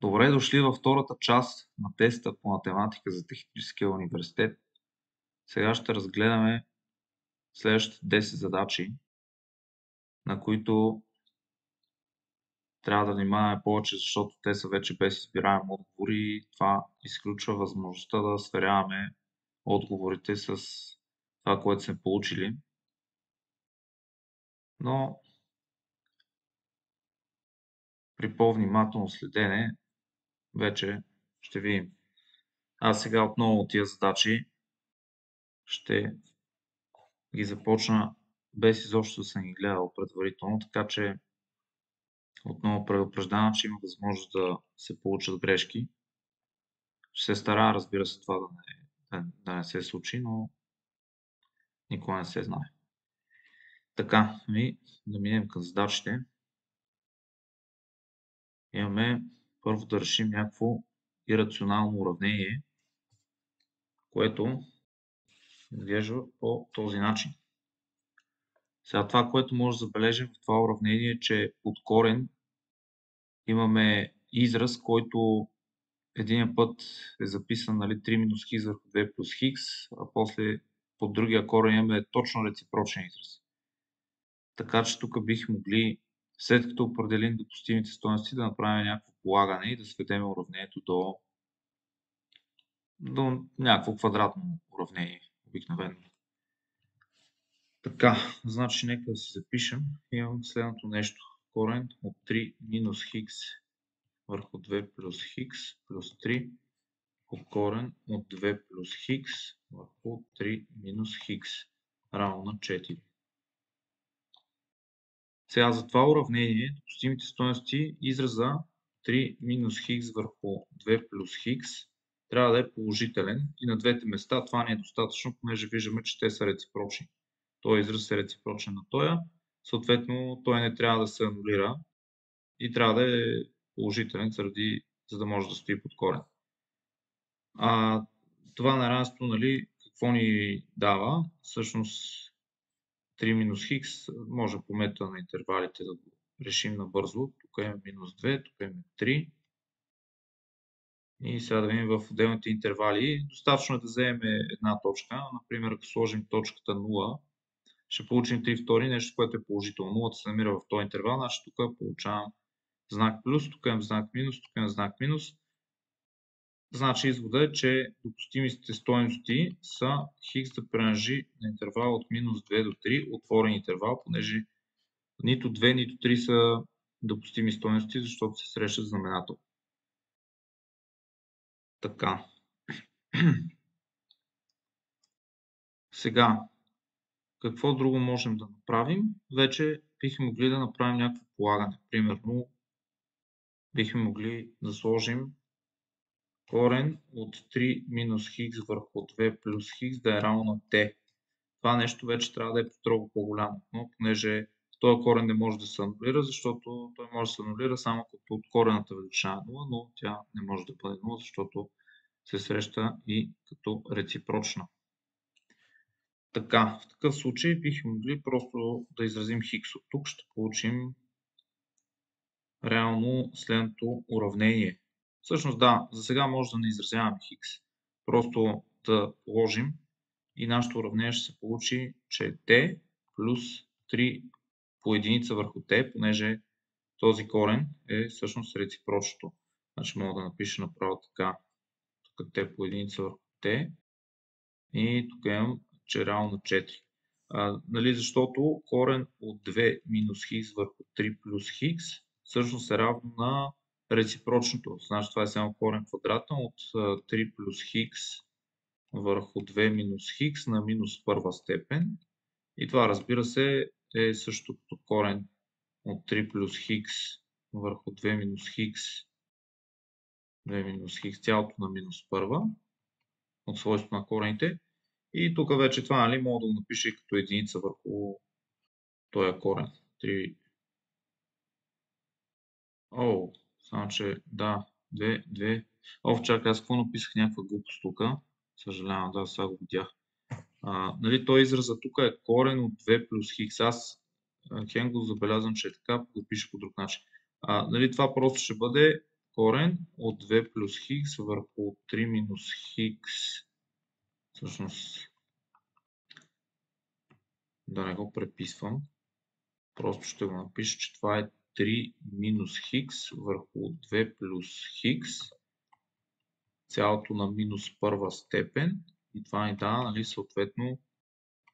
Добре дошли във втората част на теста по математика за Техническия университет. Сега ще разгледаме следващите 10 задачи, на които трябва да внимаваме повече, защото те са вече без избираем отговори и това изключва възможността да сверяваме отговорите с това, което сме получили. Но при по-внимателно следене вече ще видим. Аз сега отново от тия задачи ще ги започна без изобщо да съм ги гледал предварително, така че отново предупреждавам, че има възможност да се получат грешки. Ще се старая, разбира се, това да не се случи, но никога не се знае. Така, да минем към задачите. Имаме първо да решим някакво ирационално уравнение, което изглежда по този начин. Сега това, което може да забележим в това уравнение е, че от корен имаме израз, който един път е записан 3 минус хикс върху 2 плюс хикс, а после под другия корен имаме точно реципрочен израз. Така че тук бих могли, след като определим допустимите стойности, да направим някакво полагане и да сведем уравнението до някакво квадратно уравнение, обикновено. Така, значи нека да си запишем. Имам следното нещо. Корен от 3 минус хикс върху 2 плюс хикс плюс 3 по корен от 2 плюс хикс върху 3 минус хикс равно на 4. Сега за това уравнение допустимите стойности израза 3 минус хикс върху 2 плюс хикс трябва да е положителен и на двете места това не е достатъчно, понеже виждаме, че те са реципрочни. Този израз е реципрочен на този, съответно той не трябва да се анулира и трябва да е положителен, за да може да стои под корен. Това неравенство, какво ни дава? Всъщност 3 минус хикс може по метода на интервалите да го решим набързо. Тук имаме минус 2, тук имаме 3. И сега да видим в отделните интервали. Достатъчно е да вземем една точка. Например, ако сложим точката 0, ще получим 3 втори, нещо, което е положително. 0 се намира в този интервал, значи тук получавам знак плюс, тук имам знак минус, тук имам знак минус. Значи извода е, че допустимите стойности са хикс да принадлежи на интервал от минус 2 до 3, отворен интервал, понеже нито 2, нито 3 са допустими стойности, защото се срещат знаменател. Така. Сега, какво друго можем да направим? Вече бихме могли да направим някакво полагане. Примерно, бихме могли да сложим корен от 3 минус хикс върху 2 плюс хикс да е равно на t. Това нещо вече трябва да е строго по-голямо, но понеже този корен не може да се анулира, защото той може да се анулира само като от корената величина 0, но тя не може да бъде 0, защото се среща и като реципрочна. Така, в такъв случай бихме могли просто да изразим хикс от тук. Ще получим реално следното уравнение. Всъщност да, за сега може да не изразяваме хикс. Просто да положим и нашето уравнение ще се получи, че t плюс 3 по единица върху t, понеже този корен е всъщност реципрочното. Значи мога да напиша направо така, тук t по единица върху t и тук имам, че е равно на 4. Защото корен от 2 минус хикс върху 3 плюс хикс всъщност е равно на реципрочното. Значи това е само корен квадратен от 3 плюс хикс върху 2 минус хикс на минус първа степен. И това, разбира се, е също като корен от 3 плюс хикс върху 2 минус хикс, 2 минус хикс, цялото на минус първа от свойството на корените. И тук вече това, мога да го напиша и като единица върху този корен. 3. Само че, да, 2. Чакай, аз какво написах някаква глупост тук. Съжалявам, да, сега го видях. Той израза тук е корен от 2 плюс хикс. Аз хем го забелязвам, че е така, го пиша по друг начин. Това просто ще бъде корен от 2 плюс хикс върху 3 минус хикс. Всъщност, да не го преписвам, просто ще го напиша, че това е 3 минус хикс върху 2 плюс хикс, цялото на минус първа степен, и това ни дава, нали, съответно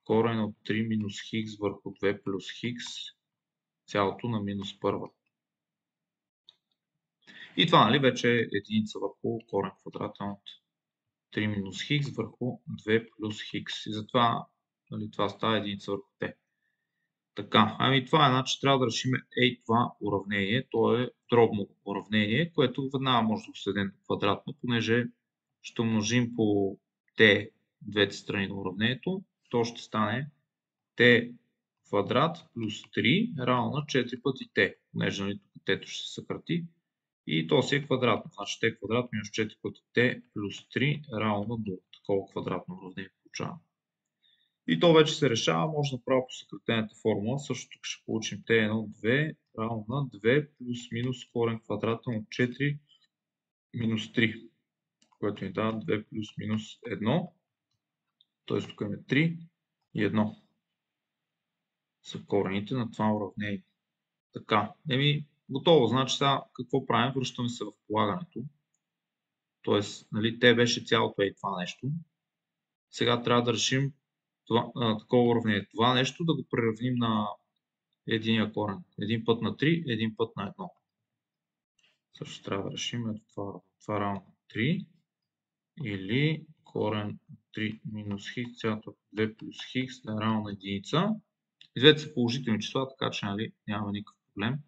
корен от 3 минус хикс върху 2 плюс хикс, цялото на минус първа. И това, нали, вече е единица върху корен квадратен от 3 минус хикс върху 2 плюс хикс. И затова, нали, това става единица върху t. Така, ами това е, значи трябва да решим това уравнение. То е дробно уравнение, което веднага може да го сведем до квадратно, понеже ще умножим по t двете страни на уравнението. То ще стане t квадрат плюс 3 равно на 4 пъти t, понеже, нали, тук t ще се съкрати. И то си е квадратно. Значи t квадрат минус 4 пъти t плюс 3 равно на 0. Такова квадратно уравнение получаваме. И то вече се решава, може направо по съкратената формула. Също тук ще получим t1 2 равно на 2 плюс минус корен квадратен от 4 минус 3, което ни дава 2 плюс минус 1. Т.е. тук имаме 3 и 1 са корените на това уравнение. Така, готово. Значи сега какво правим? Връщаме се в полагането. Тоест, нали, те беше цялото това нещо. Сега трябва да решим такова уравнение. Това нещо да го приравним на единия корен. Един път на 3, един път на 1. Също трябва да решим това равно на 3 или корен от 3 минус хикс, цялото 2 плюс хикс да е равно на единица. И двете са положителни числа, така че, нали, няма никакъв проблем.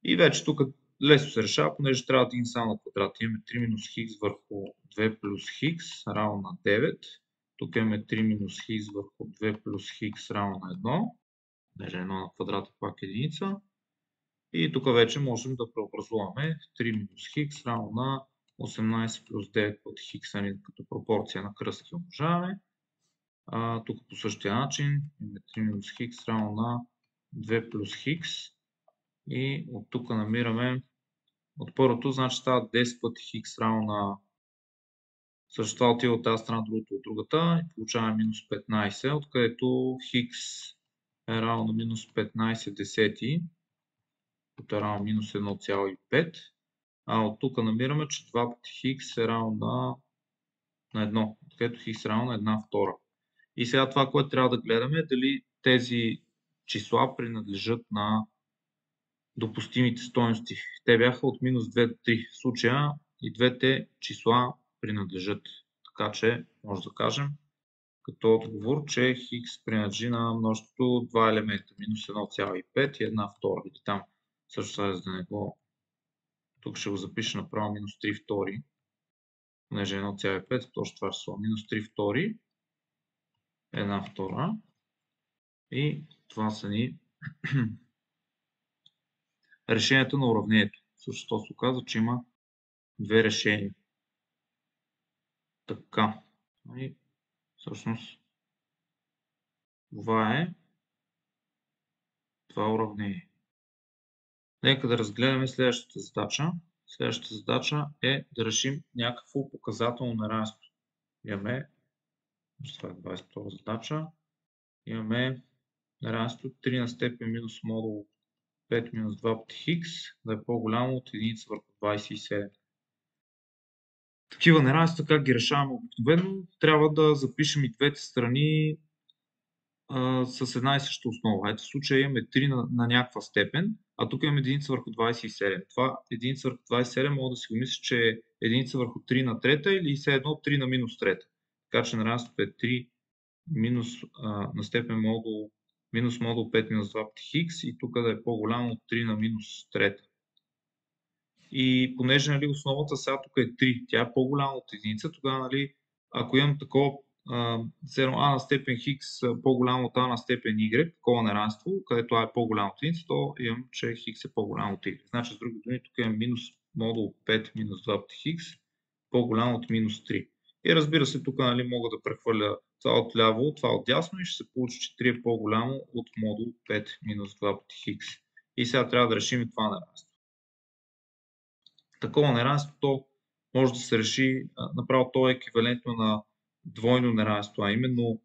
И вече тук лесно се решава, понеже трябва да дигнем само на квадрат. Имаме 3 минус хикс върху 2 плюс хикс равно на 9. Тук имаме 3 минус хикс върху 2 плюс хикс равно на 1. Понеже 1 на квадрат е пак единица. И тук вече можем да преобразуваме 3 минус хикс равно на 18 плюс 9 пъти хикс, като пропорция на кръстки умножаваме. Тук по същия начин имаме 3 минус хикс равно на 2 плюс хикс. И от тук намираме от първото, значи става 10 пъти хикс равно на... Също това отива от тази страна, другото от другата и получаваме минус 15, откъдето хикс е равно на минус 15 десети, което е равно минус 1,5. А от тук намираме, че 2 пъти хикс е равно на 1, откъдето хикс е равно на 1 втора. И сега това, което трябва да гледаме, е дали тези числа принадлежат на допустимите стойности. Те бяха от минус 2 до 3. В случая и двете числа принадлежат. Така че може да кажем като отговор, че хикс принадлежи на множеството два елемента. Минус 1,5 и 1 втора. И там също за да не го... Тук ще го запиша направо минус 3 втори. Понеже 1,5 точно това число. Минус 3 втори. 1 втора. И това са ни решението на уравнението. Също се оказва, че има две решения. Така. И всъщност това е това уравнение. Нека да разгледаме следващата задача. Следващата задача е да решим някакво показателно неравенство. Имаме, това е 22 задача, имаме неравенство 3 на степен минус модул 5 минус 2 пъти хикс да е по-голямо от единица върху 27. Такива неравенства как ги решаваме обикновено? Трябва да запишем и двете страни с една и съща основа. Ето в случая имаме 3 на някаква степен, а тук имаме единица върху 27. Това единица върху 27 мога да си го мисля, че е единица върху 3 на трета или все едно 3 на минус трета. Така че неравенството е 3 минус на степен модул минус модул 5 минус 2 пъти хикс и тук да е по-голямо от 3 на минус трета. И понеже, нали, основата сега тук е 3, тя е по-голяма от единица, тогава, нали, ако имам такова а на степен хикс по-голямо от а на степен y, такова неравенство, където а е по-голямо от единица, то имам, че хикс е по-голямо от y. Значи с други думи, тук имам минус модул 5 минус 2 пъти хикс по-голямо от минус 3. И разбира се, тук, нали, мога да прехвърля това от ляво, това от дясно и ще се получи, че 3 е по-голямо от модул 5 минус 2 пъти хикс. И сега трябва да решим и това неравенство. такова неравенство, то може да се реши направо, то е еквивалентно на двойно неравенство, а именно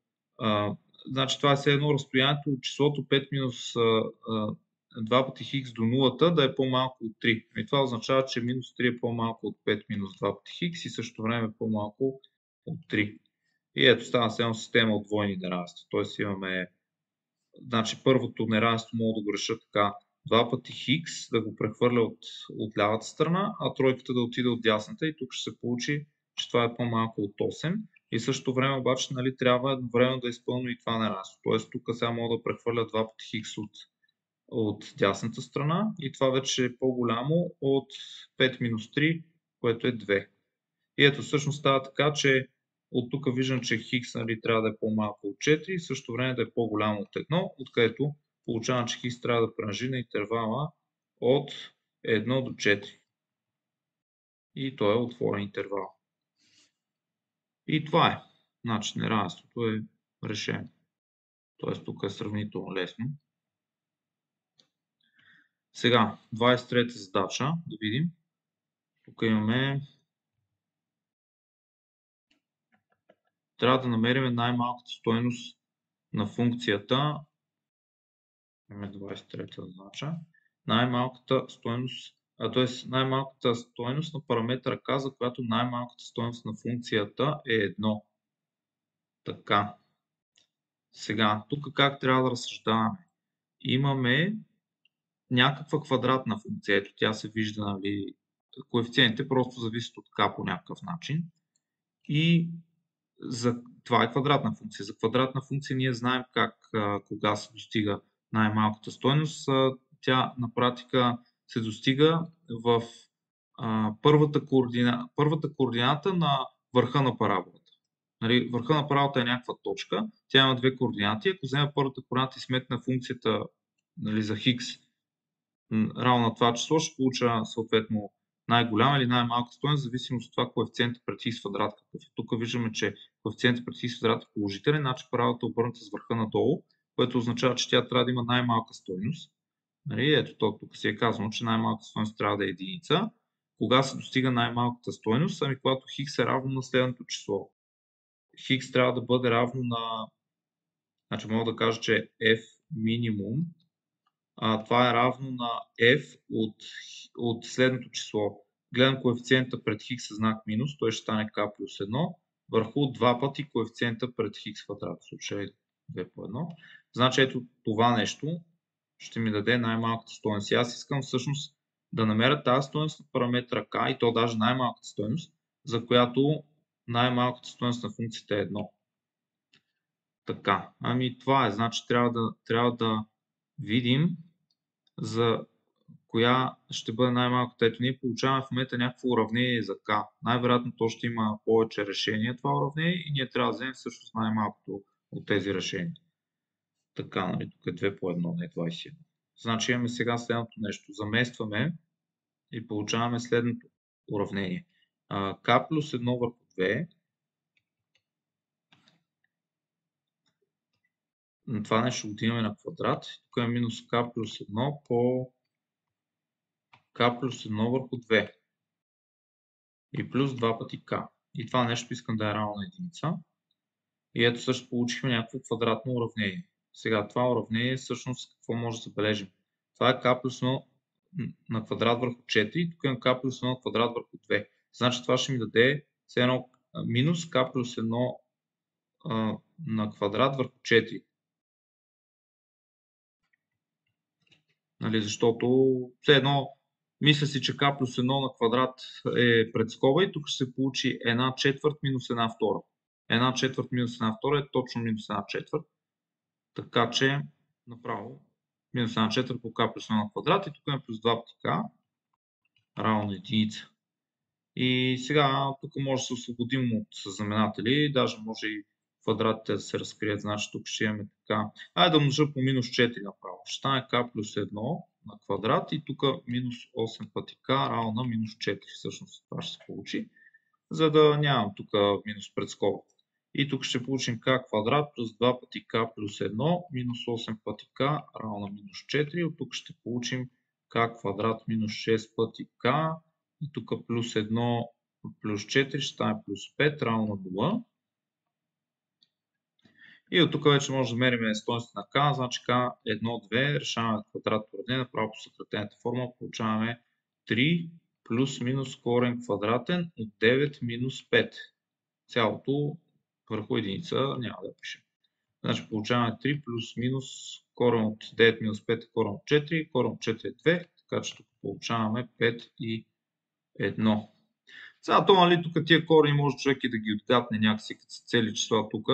значи това е все едно разстоянието от числото 5 минус 2 пъти хикс до нулата да е по-малко от 3. И това означава, че минус 3 е по-малко от 5 минус 2 пъти хикс и също време е по-малко от 3. И ето става се едно система от двойни неравенства. Тоест имаме, значи първото неравенство мога да го реша така, 2 пъти хикс да го прехвърля от лявата страна, а тройката да отиде от дясната и тук ще се получи, че това е по-малко от 8. И същото време обаче трябва едновременно да изпълня и това неравенство. Тоест тук сега мога да прехвърля 2 пъти хикс от дясната страна и това вече е по-голямо от 5 минус 3, което е 2. И ето всъщност става така, че от тук виждам, че хикс трябва да е по-малко от 4 и също време да е по-голямо от 1, откъдето получавам, че хикс трябва да принадлежи на интервала от 1 до 4. И то е отворен интервал. И това е. Значи неравенството е решено. Тоест тук е сравнително лесно. Сега, 23-та задача, да видим. Тук имаме... Трябва да намерим най-малката стойност на функцията. Имаме 23-та задача. Най-малката стойност, най-малката стойност на параметъра k, за която най-малката стойност на функцията е 1. Така. Сега, тук как трябва да разсъждаваме? Имаме някаква квадратна функция. Ето, тя се вижда, нали, коефициентите просто зависят от k по някакъв начин. И това е квадратна функция. За квадратна функция ние знаем кога се достига най-малката стойност. Тя на практика се достига в първата координата на върха на параболата. Нали, върха на параболата е някаква точка. Тя има две координати. Ако взема първата координата и сметна функцията, нали, за хикс равно на това число, ще получа съответно най-голяма или най-малка стойност, в зависимост от това коефициентът пред хикс квадрат какъв е. Тук виждаме, че коефициентът пред хикс квадрат е положителен, значи параболата е обърната с върха надолу, което означава, че тя трябва да има най-малка стойност. Нали? Ето, тук си е казано, че най-малка стойност трябва да е единица. Кога се достига най-малката стойност? Ами когато хикс е равно на следното число. Хикс трябва да бъде равно на... Значи мога да кажа, че f минимум това е равно на f от следното число. Гледам коефициента пред хикс със знак минус, той ще стане k плюс 1, върху 2 пъти коефициента пред хикс квадрат, в случай 2 по 1. Значи ето това нещо ще ми даде най-малката стойност. И аз искам всъщност да намеря тази стойност на параметра k, и то даже най-малката стойност, за която най-малката стойност на функцията е 1. Така, ами това е, значи трябва да видим за коя ще бъде най-малката. Ето ние получаваме в момента някакво уравнение за k. Най-вероятно то ще има повече решения това уравнение и ние трябва да вземем всъщност най-малкото от тези решения. Така, нали, тук е 2 по 1, не 21. Значи имаме сега следното нещо. Заместваме и получаваме следното уравнение. K плюс 1 върху 2. Това нещо отиваме на квадрат. Тук е минус k плюс 1 по k плюс 1 върху 2. И плюс 2 пъти k. И това нещо искам да е равно на единица. И ето също получихме някакво квадратно уравнение. Сега това уравнение всъщност какво може да забележим? Това е k плюс 1 на квадрат върху 4. Тук имам k плюс 1 на квадрат върху 2. Значи това ще ми даде минус k плюс 1 на квадрат върху 4. Нали, защото все едно мисля си, че k плюс 1 на квадрат е пред скоба и тук ще се получи 1/4 минус 1/2. 1/4 минус 1/2 е точно минус 1/4. Така че направо минус 1/4 по k плюс 1 на квадрат и тук е плюс 2 пъти k равно на единица. И сега тук може да се освободим от знаменатели, даже може и квадратите да се разкрият, значи тук ще имаме така. Айде да множа по минус 4 направо. Ще стане k плюс 1 на квадрат и тук минус 8 пъти k равно на минус 4. Всъщност това ще се получи, за да нямам тук минус пред скоба. И тук ще получим k квадрат плюс 2 пъти k плюс 1 минус 8 пъти k равно на минус 4. От тук ще получим k квадрат минус 6 пъти k и тук плюс 1 плюс 4 ще стане плюс 5 равно на 0. И от тук вече може да мерим стойност на k, значи k 1, 2, решаваме квадратното уравнение, направо по съкратената форма получаваме 3 плюс минус корен квадратен от 9 минус 5. Цялото върху единица няма да пишем. Значи получаваме 3 плюс минус корен от 9 минус 5 е корен от 4, корен от 4 е 2, така че тук получаваме 5 и 1. Сега то, нали, тук тия корени може човек и да ги отгадне някакси, като са цели числа тук,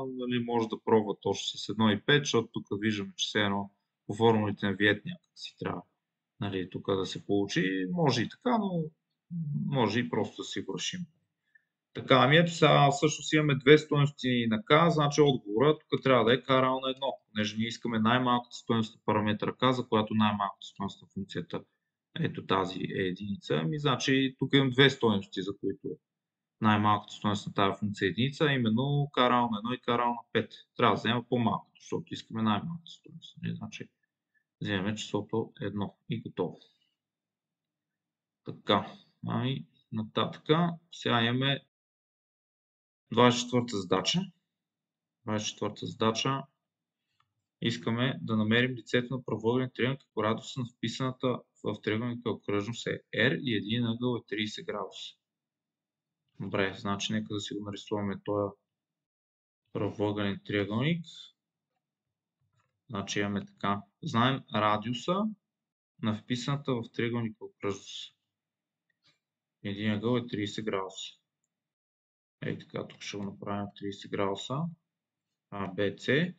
нали, може да пробва точно с 1 и 5, защото тук виждаме, че все едно по формулите на Виет някакси трябва, нали, тук да се получи. Може и така, но може и просто да си го решим. Така, ами ето сега всъщност имаме две стойности на k, значи отговора тук трябва да е k равно на 1, понеже ние искаме най-малката стойност на параметъра k, за която най-малката стойност на функцията ето тази е единица. Ами значи тук имам две стойности, за които най-малката стойност на тази функция е единица, а именно k равно на 1 и k равно на 5. Трябва да вземем по-малкото, защото искаме най-малката стойност. Значи вземем числото 1 и готово. Така, ами нататък сега имаме 24-та задача. 24-та задача. Искаме да намерим лицето на правоъгълен триъгълник, ако радиуса на вписаната в триъгълника окръжност е R и един ъгъл е 30 градуса. Добре, значи нека да си го нарисуваме този правоъгълен триъгълник. Значи имаме така. Знаем радиуса на вписаната в триъгълника окръжност. Един ъгъл е 30 градуса. Ей така, тук ще го направим 30 градуса. А, Б, С.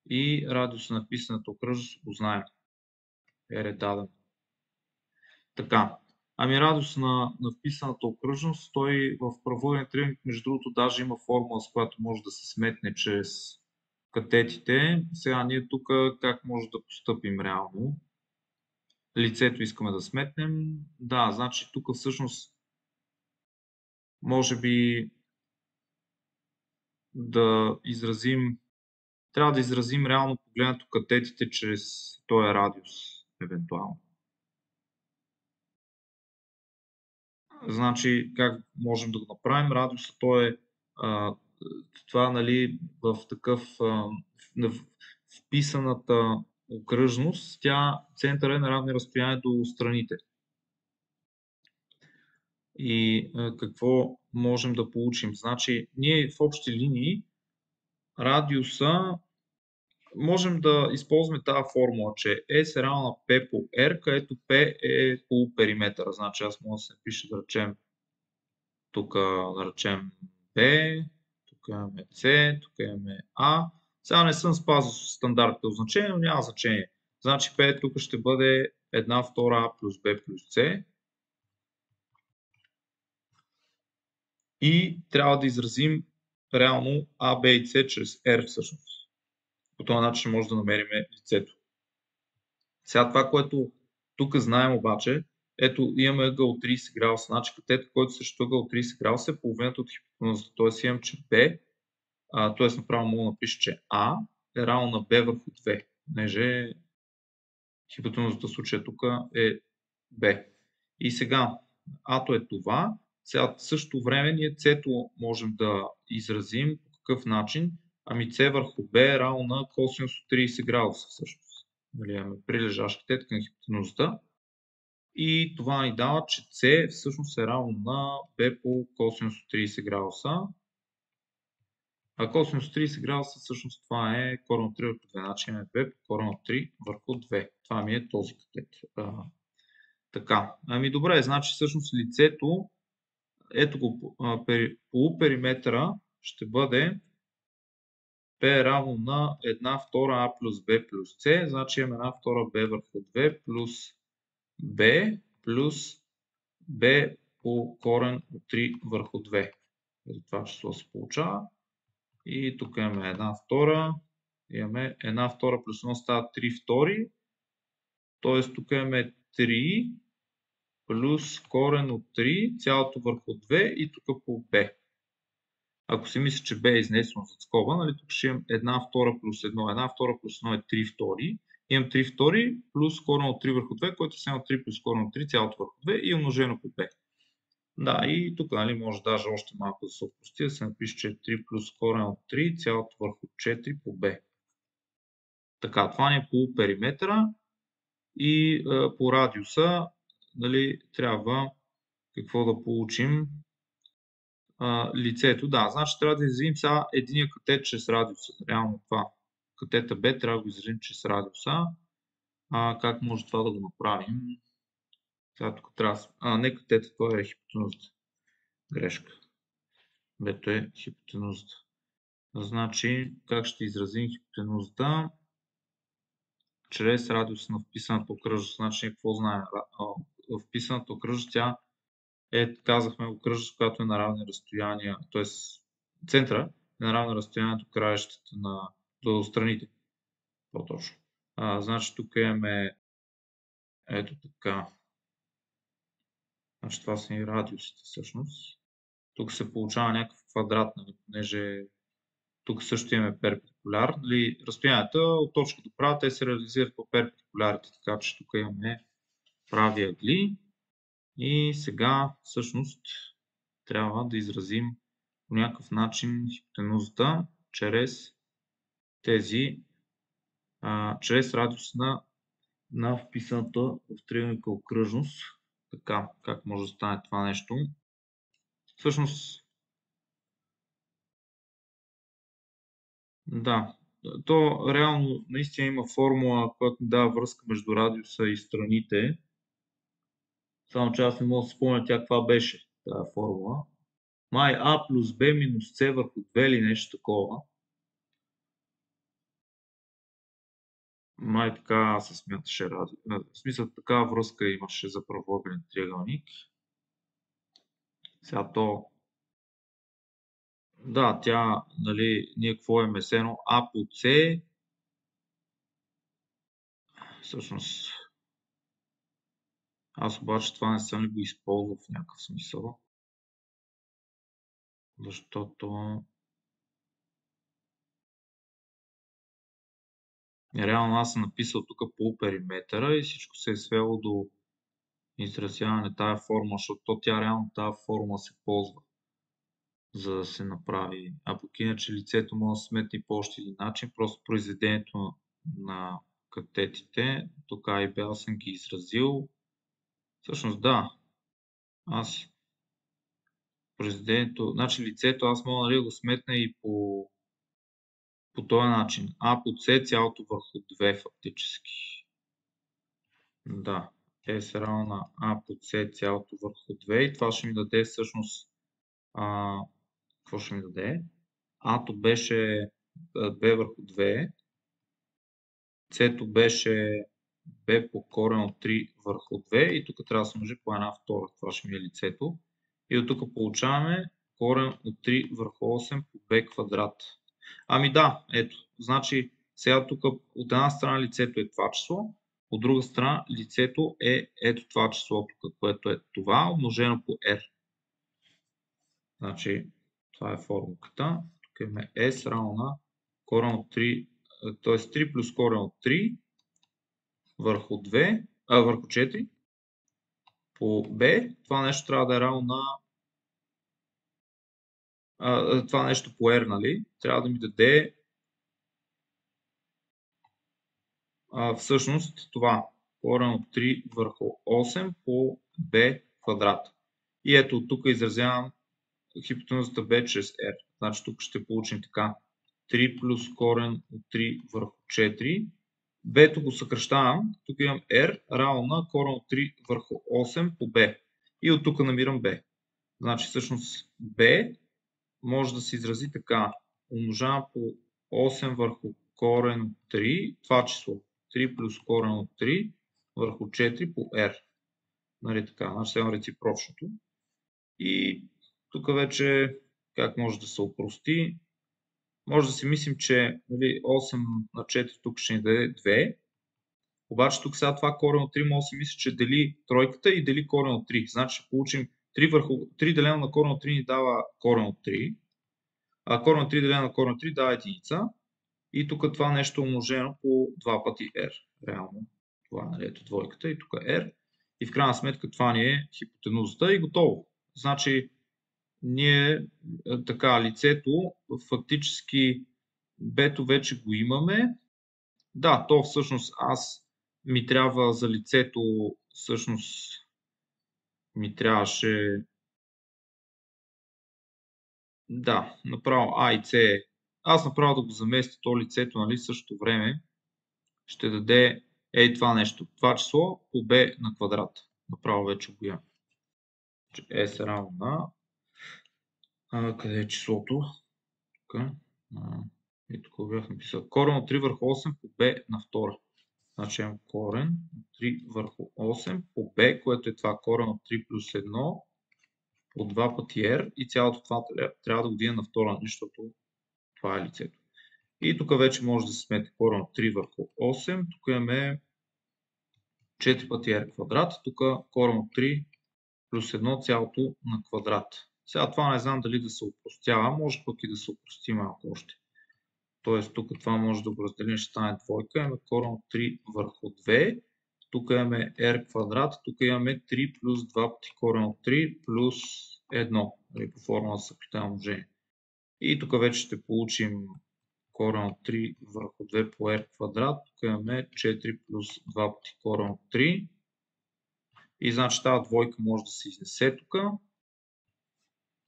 И радиуса на вписаната окръжност го знаем. R е даден. Така. Ами радиус на вписаната окръжност, той в правоъгълен триъгълник, между другото, даже има формула, с която може да се сметне чрез катетите. Сега ние тук как може да постъпим реално? Лицето искаме да сметнем. Да, значи тук всъщност може би да изразим, трябва да изразим реално погледнато катетите чрез този радиус, евентуално. Значи, как можем да го направим? Радиуса, то е това, нали, в такъв вписаната окръжност, центъра е на равни разстояния до страните. И какво можем да получим? Значи, ние в общи линии радиуса можем да използваме тази формула, че S е равно на P по R, където P е полупериметъра. Значи аз мога да се напиша, да речем, тук да речем B, тук имаме C, тук имаме A. Сега не съм спазил стандартните означения, но няма значение. Значи P тук ще бъде 1 втора A плюс B плюс C. И трябва да изразим реално A, B и C чрез R всъщност. По този начин може да намерим лицето. Сега това, което тук знаем обаче, ето имаме ъгъл 30 градуса, значи катета, който срещу ъгъл 30 градуса е половината от хипотенузата. Т.е. имам, че B, т.е. направо мога да напиша, че A е равно на B върху 2, понеже хипотенузата в случая тук е B. И сега А-то е това. Сега в същото време ние С-то можем да изразим по какъв начин. Ами С върху Б е равно на косинус от 30 градуса всъщност. Нали, имаме прилежащ катет към хипотенузата. И това ни дава, че С всъщност е равно на Б по косинус от 30 градуса. А косинус от 30 градуса всъщност това е корен от 3 върху 2. Значи имаме Б по корен от 3 върху 2. Това ми е този катет. Така, ами добре, значи всъщност лицето, ето го, полупериметъра ще бъде P равно на 1 втора A плюс B плюс C, значи имаме 1 втора B върху 2 плюс B плюс B по корен от 3 върху 2. Ето това число се получава. И тук имаме 1 втора, имаме 1 втора плюс 1 става 3 втори, т.е. тук имаме 3 плюс корен от 3, цялото върху 2 и тук по B. Ако си мисля, че B е изнесено зад скоба, нали, тук ще имам 1 втора плюс 1. 1 втора плюс 1 е 3 втори имам 3 втори плюс корен от 3 върху 2, което е само 3 плюс корен от 3 цялото върху 2 и умножено по b. Да, и тук нали, може даже още малко да се опрости, да се напише, че 3 плюс корен от 3 цялото върху 4 по b. Така, това ни е по периметъра и по радиуса нали, трябва какво да получим? Лицето, да, значи трябва да изразим сега единия катет чрез радиуса. Реално това. Катета B трябва да го изразим чрез радиуса. Как може това да го направим? Сега тук трябва. Не катета, това е хипотенузата. Грешка. Бето е хипотенузата. Значи, как ще изразим хипотенузата? Чрез радиуса на вписаната окръжност. Значи, какво знаем? Вписаната окръжност, тя казахме окръжност, която е на равни разстояния, т.е. центъра е на равно разстояние до краищата до страните. По-точно. Значи тук имаме ето така. Значи това са и радиусите всъщност. Тук се получава някакъв квадрат, нали, понеже тук също имаме перпендикуляр. Нали, разстоянията от точка до права, те се реализират по перпендикулярите, така че тук имаме прави ъгли. И сега всъщност трябва да изразим по някакъв начин хипотенузата чрез чрез радиус на вписаната в триъгълника окръжност. Така, как може да стане това нещо? Всъщност, да, то реално наистина има формула, която дава връзка между радиуса и страните. Само че аз не мога да спомня тя каква беше тази формула. Май А плюс Б минус С върху 2 или нещо такова. Май така се смяташе радиус. В смисъл такава връзка имаше за правоъгълен триъгълник. Сега то... Да, тя, нали, ние какво е месено? А по С... Всъщност... Аз обаче това не съм ли го използвал в някакъв смисъл. Защото... Реално аз съм написал тук полупериметъра и всичко се е свело до изразяване на тая форма, защото тя реално тази форма се ползва, за да се направи. А пък иначе лицето може да се сметне по още един начин, просто произведението на катетите, тук А и Б аз съм ги изразил. Всъщност да, аз произведението, значи лицето аз мога да го сметна и по този начин. А по С цялото върху 2 фактически. Да, S равно на А по С цялото върху 2 и това ще ми даде всъщност какво ще ми даде? А-то беше B върху 2, С-то беше B по корен от 3 върху 2 и тук трябва да се умножи по 1/2. Това ще ми е лицето. И от тук получаваме корен от 3 върху 8 по B квадрат. Ами да, ето. Значи сега тук от една страна лицето е това число, от друга страна лицето е ето това число тук, което е това, умножено по R. Значи това е формулката. Тук имаме S равно на корен от 3, т.е. 3 плюс корен от 3 върху 2, върху 4 по B. Това нещо трябва да е равно на това нещо по R, нали? Трябва да ми даде всъщност това корен от 3 върху 8 по B квадрат. И ето от тук изразявам хипотенузата B чрез R. Значи тук ще получим така 3 плюс корен от 3 върху 4. B-то го съкръщавам. Тук имам R равно на корен от 3 върху 8 по B. И от тук намирам B. Значи всъщност B може да се изрази така. Умножавам по 8 върху корен от 3. Това число. 3 плюс корен от 3 върху 4 по R. Нали така, значи сега реципрочното. И тук вече как може да се опрости? Може да си мислим, че нали, 8 на 4 тук ще ни даде 2. Обаче тук сега това корен от 3 може да си мисли, че дели тройката и дели корен от 3. Значи ще получим 3 делено на корен от 3 ни дава корен от 3. А корен от 3 делено на корен от 3 дава единица. И тук това нещо е умножено по 2 пъти R. Реално. Това нали, ето двойката и тук R. И в крайна сметка това ни е хипотенузата и готово. Значи ние така лицето фактически бето вече го имаме. Да, то всъщност ми трябва за лицето всъщност ми трябваше да, направо А и С. Аз направо да го заместя то лицето, нали, в същото време ще даде това нещо. Това число по B на квадрат. Направо вече го имам. S равно на... къде е числото? Тук. И тук бях написал. Корен от 3 върху 8 по B на втора. Значи имам корен от 3 върху 8 по B, което е това корен от 3 плюс 1 по 2 пъти R и цялото това трябва да го дигна на втора, защото това е лицето. И тук вече може да се смете корен от 3 върху 8. Тук имаме 4 пъти R квадрат. Тук корен от 3 плюс 1 цялото на квадрат. Сега това не знам дали да се опростява. Може пък и да се опрости малко още. Тоест тук това може да го разделим, ще стане двойка. Имаме корен от 3 върху 2. Тук имаме R квадрат. Тук имаме 3 плюс 2 пъти корен от 3 плюс 1. По формула за съкратено умножение. И тук вече ще получим корен от 3 върху 2 по R квадрат. Тук имаме 4 плюс 2 пъти корен от 3. И значи тази двойка може да се изнесе тук.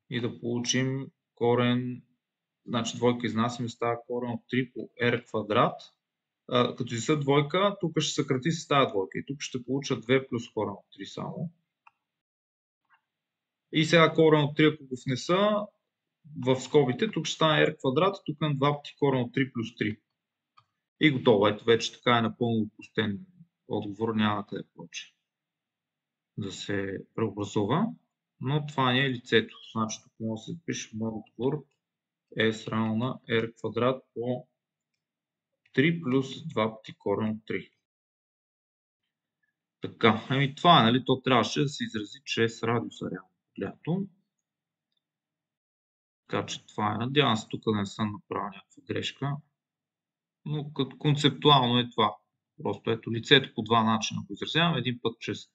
И да получим корен. Значи двойка изнасяме, става корен от 3 по R квадрат. Като изнеса двойка, тук ще съкрати с тази двойка. И тук ще получа 2 плюс корен от 3 само. И сега корен от 3, ако го внеса в скобите, тук ще стане R квадрат. Тук на 2 пъти корен от 3 плюс 3. И готово. Ето вече така е напълно опростен отговор. Няма къде повече да се преобразува. Но това не е лицето. Значи тук може да се запише моят отговор S равно на R квадрат по 3 плюс 2 пъти корен от 3. Така, това е, нали, то трябваше да се изрази чрез радиуса реално. Така че това е. Надявам се тук да не съм направил някаква грешка. Но като концептуално е това. Просто ето лицето по два начина го изразявам. Един път чрез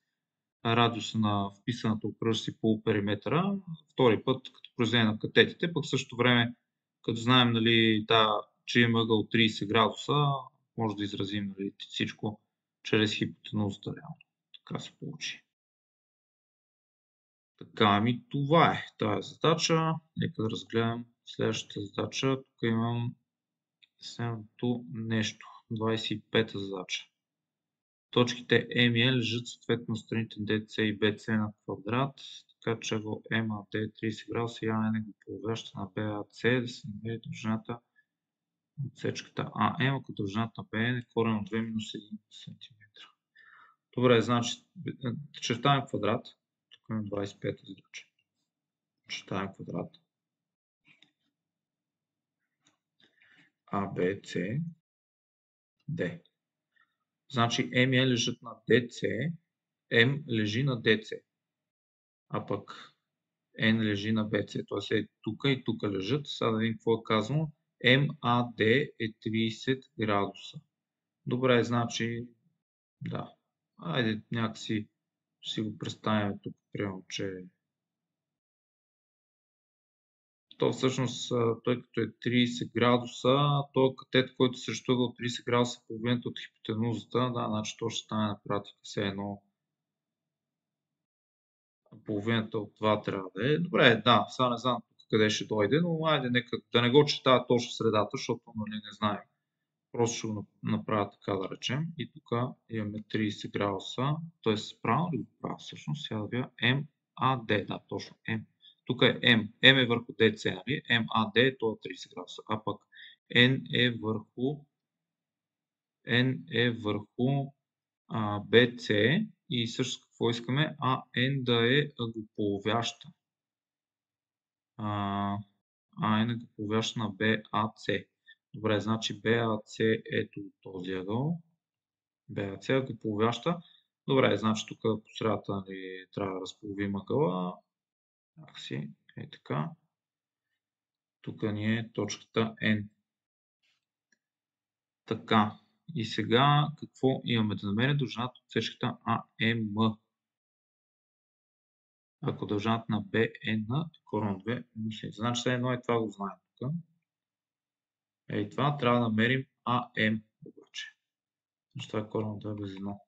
радиуса на вписаната окръжна си полупериметъра, втори път като произведение на катетите, пък в същото време, като знаем, нали, че има ъгъл 30 градуса, може да изразим, нали, всичко чрез хипотенузата реално. Така се получи. Така, това е тази задача. Нека да разгледам следващата задача. Тук имам следното нещо. 25-та задача. Точките M и N лежат съответно на страните DC и BC на квадрат, така че ъгъл MAD е 30 градуса и AN го повръща на BAC да се намери дължината от отсечката AM, ако дължината на BN е корен от 2 минус 1 см. Добре, значи чертаем квадрат. Тук имам 25-та задача. Чертаем квадрат. A, B, C, D. Значи M и N лежат на DC, M лежи на DC, а пък N лежи на BC, т.е. тук и тук лежат. Сега да видим какво е казано. MAD е 30 градуса. Добре, значи, да. Айде някакси си го представим тук, приема, че то всъщност, той като е 30 градуса, този катет, който срещу ъгъл 30 градуса половината от хипотенузата, да, значи то ще стане на практика все едно половината от това трябва да е. Добре, да, сега не знам къде ще дойде, но айде нека да не го чета точно средата, защото нали, не знаем. Просто ще го направя така да речем. И тук имаме 30 градуса, т.е. правилно ли го правя всъщност? Сега да видя MAD, да, точно M. Тук е M. M е върху DC, нали? MAD, то е 30 градуса. А пък N е върху BC и също какво искаме? N да е ъглополовяща. N е ъглополовяща на BAC. Добре, значи BAC ето този ъгъл. BAC е ъглополовяща. Добре, значи тук по средата нали, трябва да разполовим ъгъла. Така. Тук ни е точката N. Така. И сега какво имаме? Да намерим дължината от отсечката АМ. Ако дължината на BN е корен от 2 минус 1. Значи след едно и това го знаем тук. Ей това трябва да намерим АМ обаче. Значи това е корен от 2 без 1.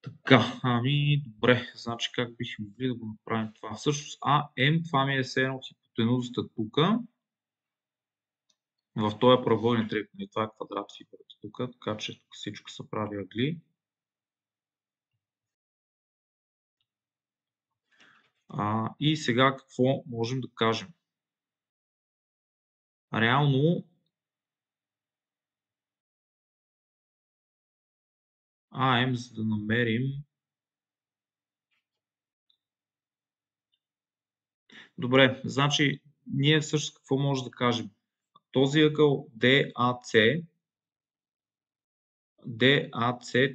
Така, ами добре, значи как бихме могли да го направим това? Всъщност АМ, това ми е все едно хипотенузата тук. В този правоъгълен триъгълник, това е квадрат фигурата тук, така че тук всичко се прави ъгли. И сега какво можем да кажем? Реално АМ, за да намерим. Добре, значи ние всъщност какво може да кажем? Този ъгъл DAC,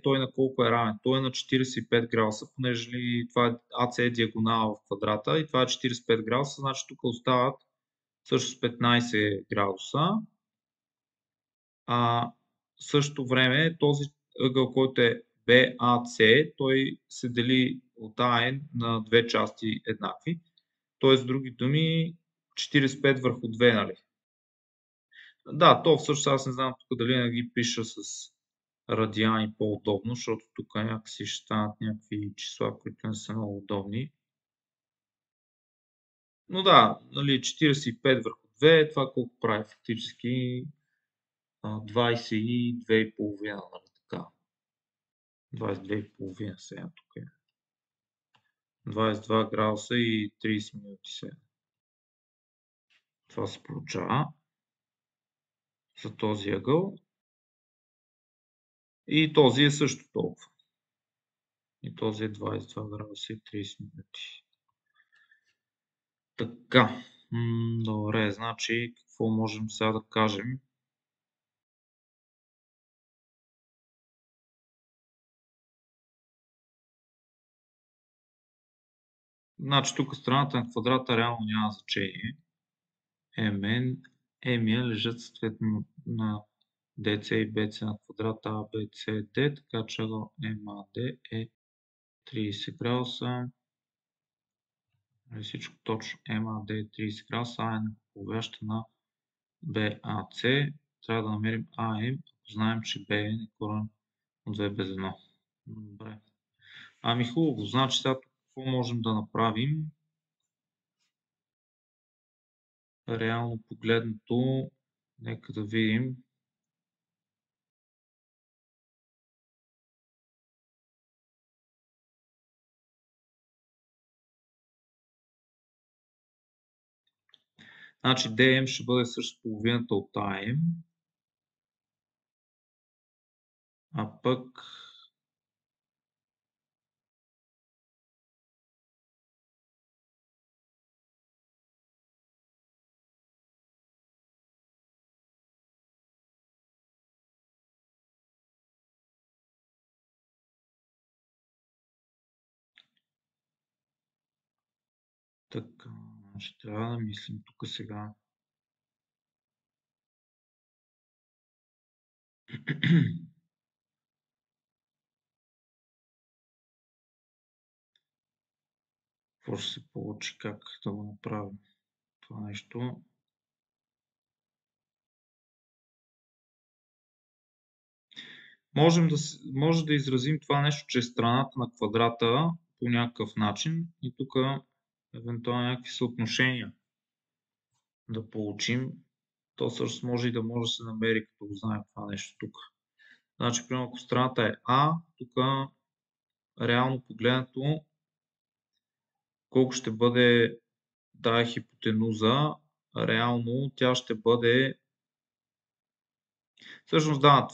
той на колко е равен? Той е на 45 градуса, понеже това AC е диагонала в квадрата и това е 45 градуса, значи тук остават всъщност 15 градуса. В същото време този ъгъл, който е BAC, той се дели от AN на две части еднакви. Т.е. с други думи 45 върху 2, нали? Да, то всъщност аз не знам тук дали не ги пиша с радиани по-удобно, защото тук някакси ще станат някакви числа, които не са много удобни. Но да, нали, 45 върху 2, това колко прави фактически 22,5, нали така. 22,5 сега тук е. 22 градуса и 30 минути сега. Това се получава за този ъгъл. И този е също толкова. И този е 22 градуса и 30 минути. Така. Добре, значи какво можем сега да кажем? Значи тук страната на квадрата реално няма значение. Mn, M лежат съответно на DC и BC на квадрата ABCD, така че MAD е 30 градуса. Всичко точно. MAD е 30 градуса, А е накловяща на BAC. Трябва да намерим AM, ако знаем, че BN е корен от 2 без 1. Добре. Ами хубаво, значи сега какво можем да направим? Реално погледнато, нека да видим. Значи DM ще бъде също половината от AM, а пък така, ще трябва да мислим тук сега. Какво ще се получи, как да го направим това нещо. Може да изразим това нещо, че е страната на квадрата по някакъв начин и тук евентуално някакви съотношения да получим. То също може и да може да се намери, като го знаем това нещо тук. Значи, примерно, ако страната е А, тук реално погледнато колко ще бъде тая хипотенуза, реално тя ще бъде. Всъщност да,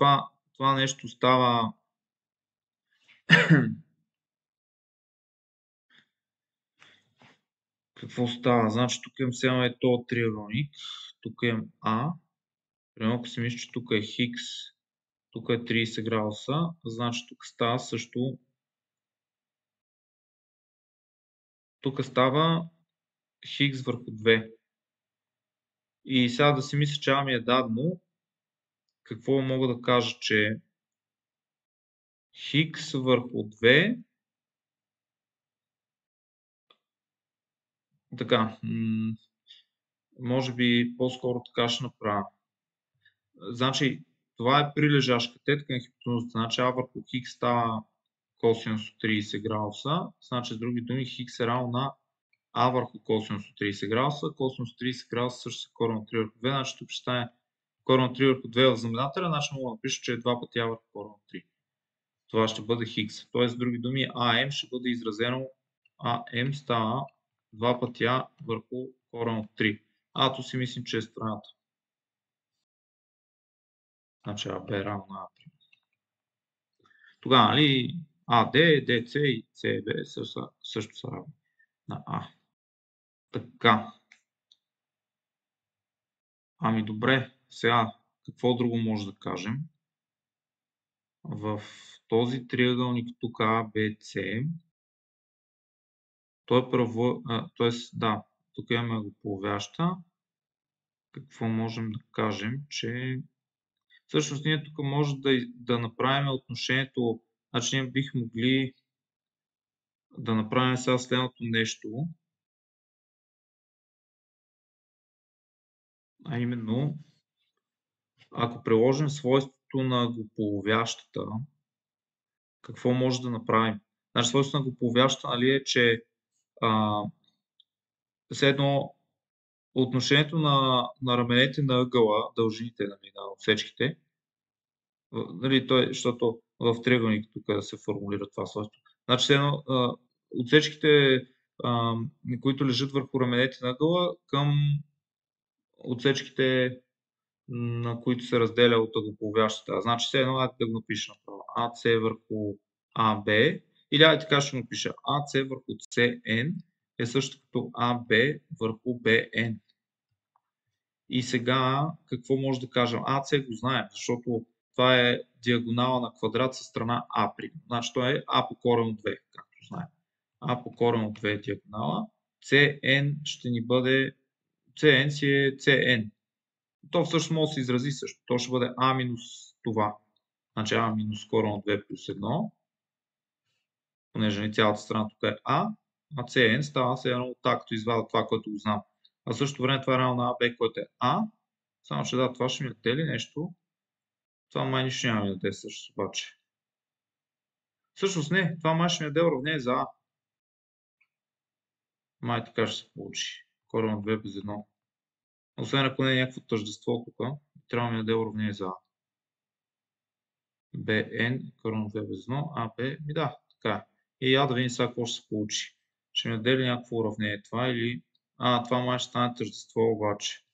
това нещо става. Какво става? Значи тук имам сега е този триъгълник, тук имам А, примерно ако си мисля, че тук е Хикс, тук е 30 градуса, значи тук става също. Тук става Хикс върху 2. И сега да си мисля, че А ми е дадено, какво мога да кажа, че хикс върху 2, така, може би по-скоро така ще направя. Значи, това е прилежаща тетка на хипотенузата, значи А върху хикс става косинус от 30 градуса, значи с други думи хикс е равно на А върху косинус от 30 градуса, косинус от 30 градуса също са корен от 3 върху 2, значи тук ще стане корен от 3 върху 2 в знаменателя, значи мога да напиша, че е 2 пъти А върху корен от 3. Това ще бъде хикс. Тоест, с други думи, АМ ще бъде изразено, АМ става 2 пъти А върху корен от 3. Ато си мислим, че е страната. Значи АБ е равно на А'. Тогава, нали, АД, ДЦ и СБ също са равни на А. Така. Ами добре, сега какво друго може да кажем? В този триъгълник тук ABC, той е т.е. да, тук имаме глуповяща. Какво можем да кажем, че всъщност ние тук може да направим отношението, значи ние бих могли да направим сега следното нещо, а именно, ако приложим свойството на глуповящата, какво може да направим? Значи свойството на глуповящата, нали, е, че все едно отношението на раменете на ъгъла, дължините, нали, на отсечките, нали, защото в триъгълник тук да се формулира това свойство. Значи все едно отсечките, които лежат върху раменете на ъгъла, към отсечките, на които се разделя от ъглополовящата. Значи все едно да го напиша направо. АС върху АБ, или така ще го напиша. АС върху CN е също като АБ върху БН. И сега какво може да кажем? АС го знаем, защото това е диагонала на квадрат със страна А'. Значи това е А по корен от 2, както знаем. А по корен от 2 е диагонала. CN ще ни бъде... CN си е CN. То всъщност може да се изрази също. То ще бъде А минус това. Значи А минус корен от 2 плюс 1. Понеже ни цялата страна тук е А CN става се едно от А, като извада това, което го знам. А в същото време това е равно на АБ, който е А. Само че да, това ще ми даде ли нещо? Това май нищо няма ми даде също обаче. Всъщност не, това май ще ми даде уравнение за А. Май така ще се получи. Корен от 2 без 1. Освен ако не е някакво тъждество тук, трябва да ми даде уравнение за А. BN, корен от 2 без 1, AB, ми да, така е. И я да видим сега какво ще се получи. Ще ми даде ли някакво уравнение това или... това май ще стане тъждество обаче.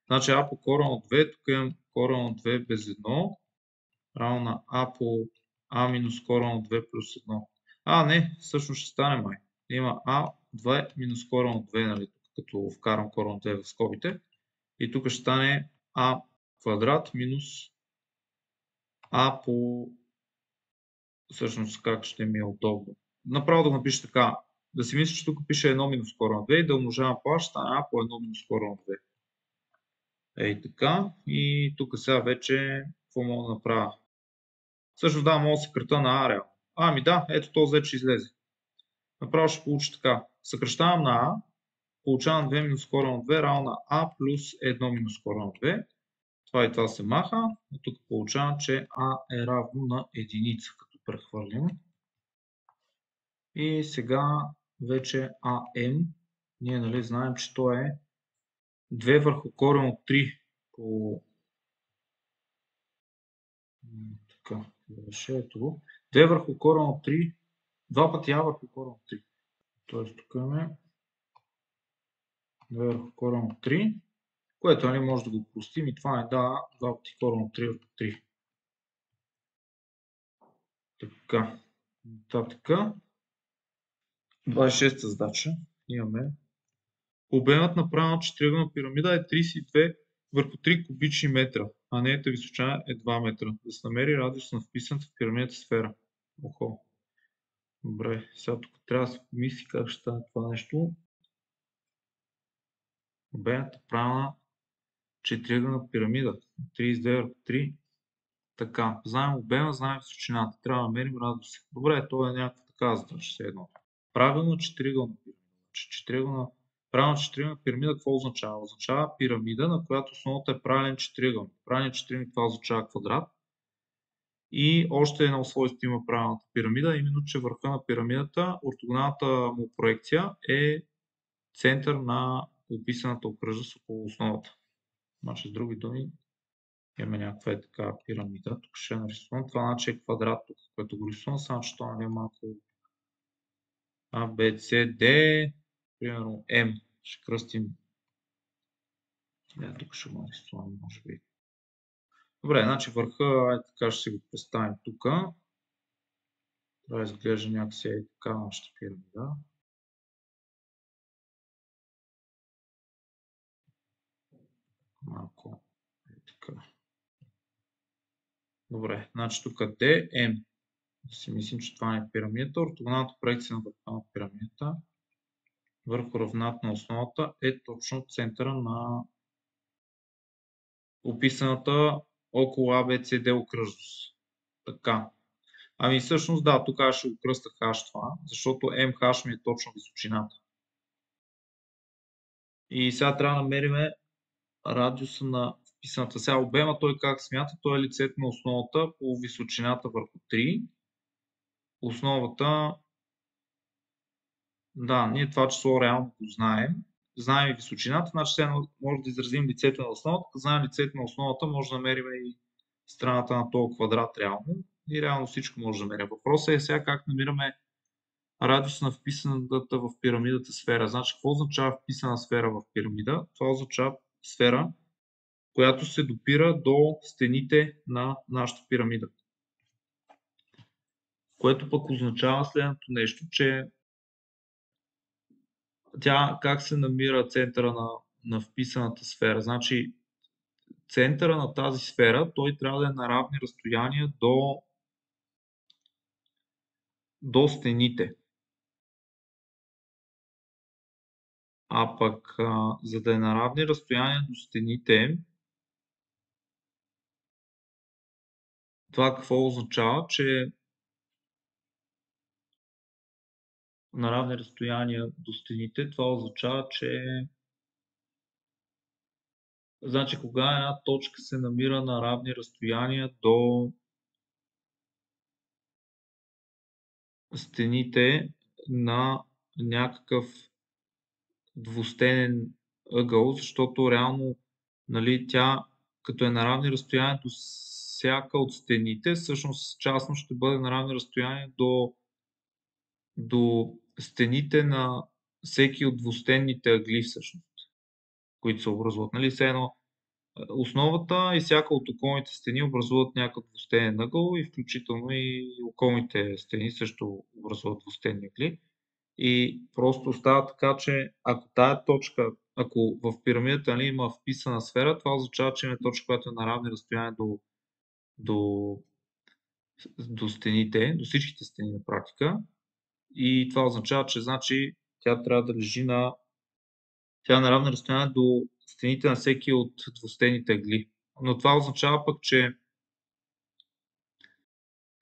Значи А по корен от 2, тук имам корен от 2 без 1, равно на А по А минус корен от 2 плюс 1. Не, всъщност ще стане май. Има А2 минус корен от 2, нали, като вкарам корен от 2 в скобите. И тук ще стане А квадрат минус А по... Всъщност как ще ми е удобно. Направо да го напиша така. Да си мисля, че тук пише 1 минус корен от 2 и да умножавам по А, ще стане А по 1 минус корен от 2. Ей така. И тук сега вече какво мога да направя? Всъщност да, мога да съкрата на А реално. Ами да, ето този вече излезе. Направо ще получи така. Съкръщавам на А, получавам 2 минус корен от 2 равно на А плюс 1 минус корен от 2. Това и това се маха. И тук получавам, че А е равно на единица, като прехвърлим. И сега вече АМ, ние нали знаем, че то е 2 върху корен от 3 по... Така, решението. 2 върху корен от 3, 2 пъти А върху корен от 3. Тоест тук имаме 2 върху корен от 3, което нали може да го простим и това е да 2 пъти корен от 3 върху 3. Така, така. 26-та задача имаме. Обемът на правилната четириъгълна пирамида е 32 върху 3 кубични метра, а нейната височина е 2 метра. Да се намери радиус на вписаната в пирамидата сфера. Охо. Добре, сега тук трябва да се помисли как ще стане това нещо. Обемът на правилна четириъгълна пирамида. 32 върху 3. Така, знаем обема, знаем височината. Трябва да намерим радиуса. Добре, това е някаква така задача. Все едно. Правилно четиригълна пирамида. Правилно четиригълна пирамида какво означава? Означава пирамида, на която основата е правилен четиригълник. Правилен четиригълник това означава квадрат. И още едно свойство има правилната пирамида, именно че върха на пирамидата, ортогоналната му проекция е център на описаната окръжност около основата. Значи, с други думи, имаме някаква така пирамида. Тук ще нарисувам. Това значи е квадрат тук, което го рисувам, само че това е малко А, Б, С, Д, примерно М. Ще кръстим. Тук ще го нарисувам, може би. Добре, значи върха, така ще си го представим тук. Това изглежда някакси така нашата пирамида. Малко така. Добре, значи тук D, M. Да си мислим, че това е пирамидата. Ортогоналната проекция на върха на пирамидата върху равната на основата е точно центъра на описаната около ABCD окръжност. Така. Ами всъщност да, тук аз ще го кръста хаш това, защото MH ми е точно височината. И сега трябва да намерим радиуса на вписаната. Сега обема той как смята? Той е лицето на основата по височината върху 3. Основата, да, ние това число реално го знаем. Знаем и височината, значи сега може да изразим лицето на основата. Като знаем лицето на основата, може да намерим и страната на този квадрат реално. И реално всичко може да намерим. Въпросът е сега как намираме радиус на вписаната в пирамидата сфера. Значи, какво означава вписана сфера в пирамида? Това означава сфера, която се допира до стените на нашата пирамида. Което пък означава следното нещо, че тя как се намира центъра на вписаната сфера? Значи, центъра на тази сфера, той трябва да е на равни разстояния до стените. А пък, за да е на равни разстояния до стените, това какво означава? Че на равни разстояния до стените, това означава, че значи кога една точка се намира на равни разстояния до стените на някакъв двустенен ъгъл, защото реално, нали, тя като е на равни разстояния до всяка от стените, всъщност частно ще бъде на равни разстояния до стените на всеки от двустенните ъгли всъщност, които се образуват. Нали, все едно основата и всяка от околните стени образуват някакъв двустенен ъгъл и включително и околните стени също образуват двустенни ъгли. И просто става така, че ако тая точка, ако в пирамидата, нали, има вписана сфера, това означава, че има точка, която е на равни разстояния до стените, до всичките стени на практика. И това означава, че значи тя трябва да лежи тя е на равни разстояния до стените на всеки от двустенните ъгли. Но това означава пък, че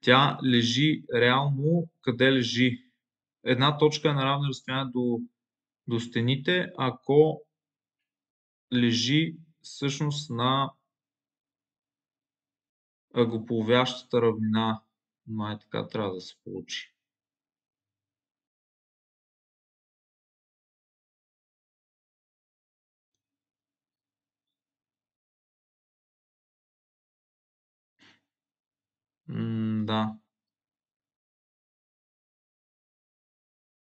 тя лежи реално къде лежи. Една точка е на равни разстояния до стените, ако лежи всъщност на ъгополовящата равнина. Май така трябва да се получи. Да.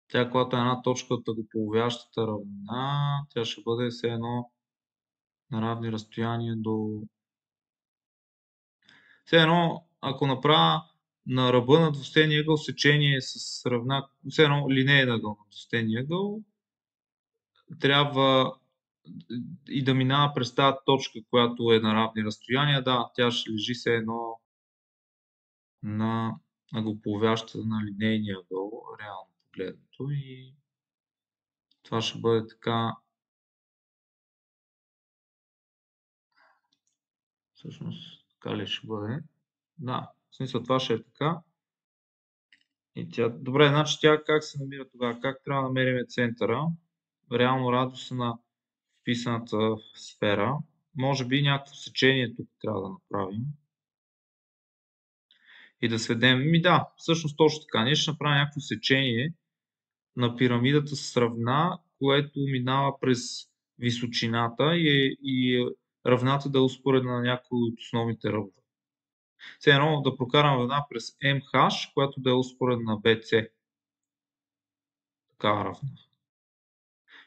Тя, когато е една точка от ъгополовящата равнина, тя ще бъде все едно на равни разстояния до... Все едно, ако направя на ръба на двустенния ъгъл сечение с равна... Все едно линейен ъгъл на двустенния ъгъл, трябва и да минава през тази точка, която е на равни разстояния. Да, тя ще лежи все едно на ъгополовящата на линейния ъгъл, реално погледнато. И това ще бъде така. Всъщност, така ли ще бъде? Да, в смисъл това ще е така. И тя, добре, значи тя как се намира тогава? Как трябва да намерим центъра? Реално радиуса на вписаната сфера. Може би някакво сечение тук трябва да направим. И да сведем. Да, всъщност точно така. Ние ще направим някакво сечение на пирамидата с равна, което минава през височината и е равната да е успоредна на някои от основните ръбове. Все едно да прокарам равна през MH, която да е успоредна на BC. Такава равна.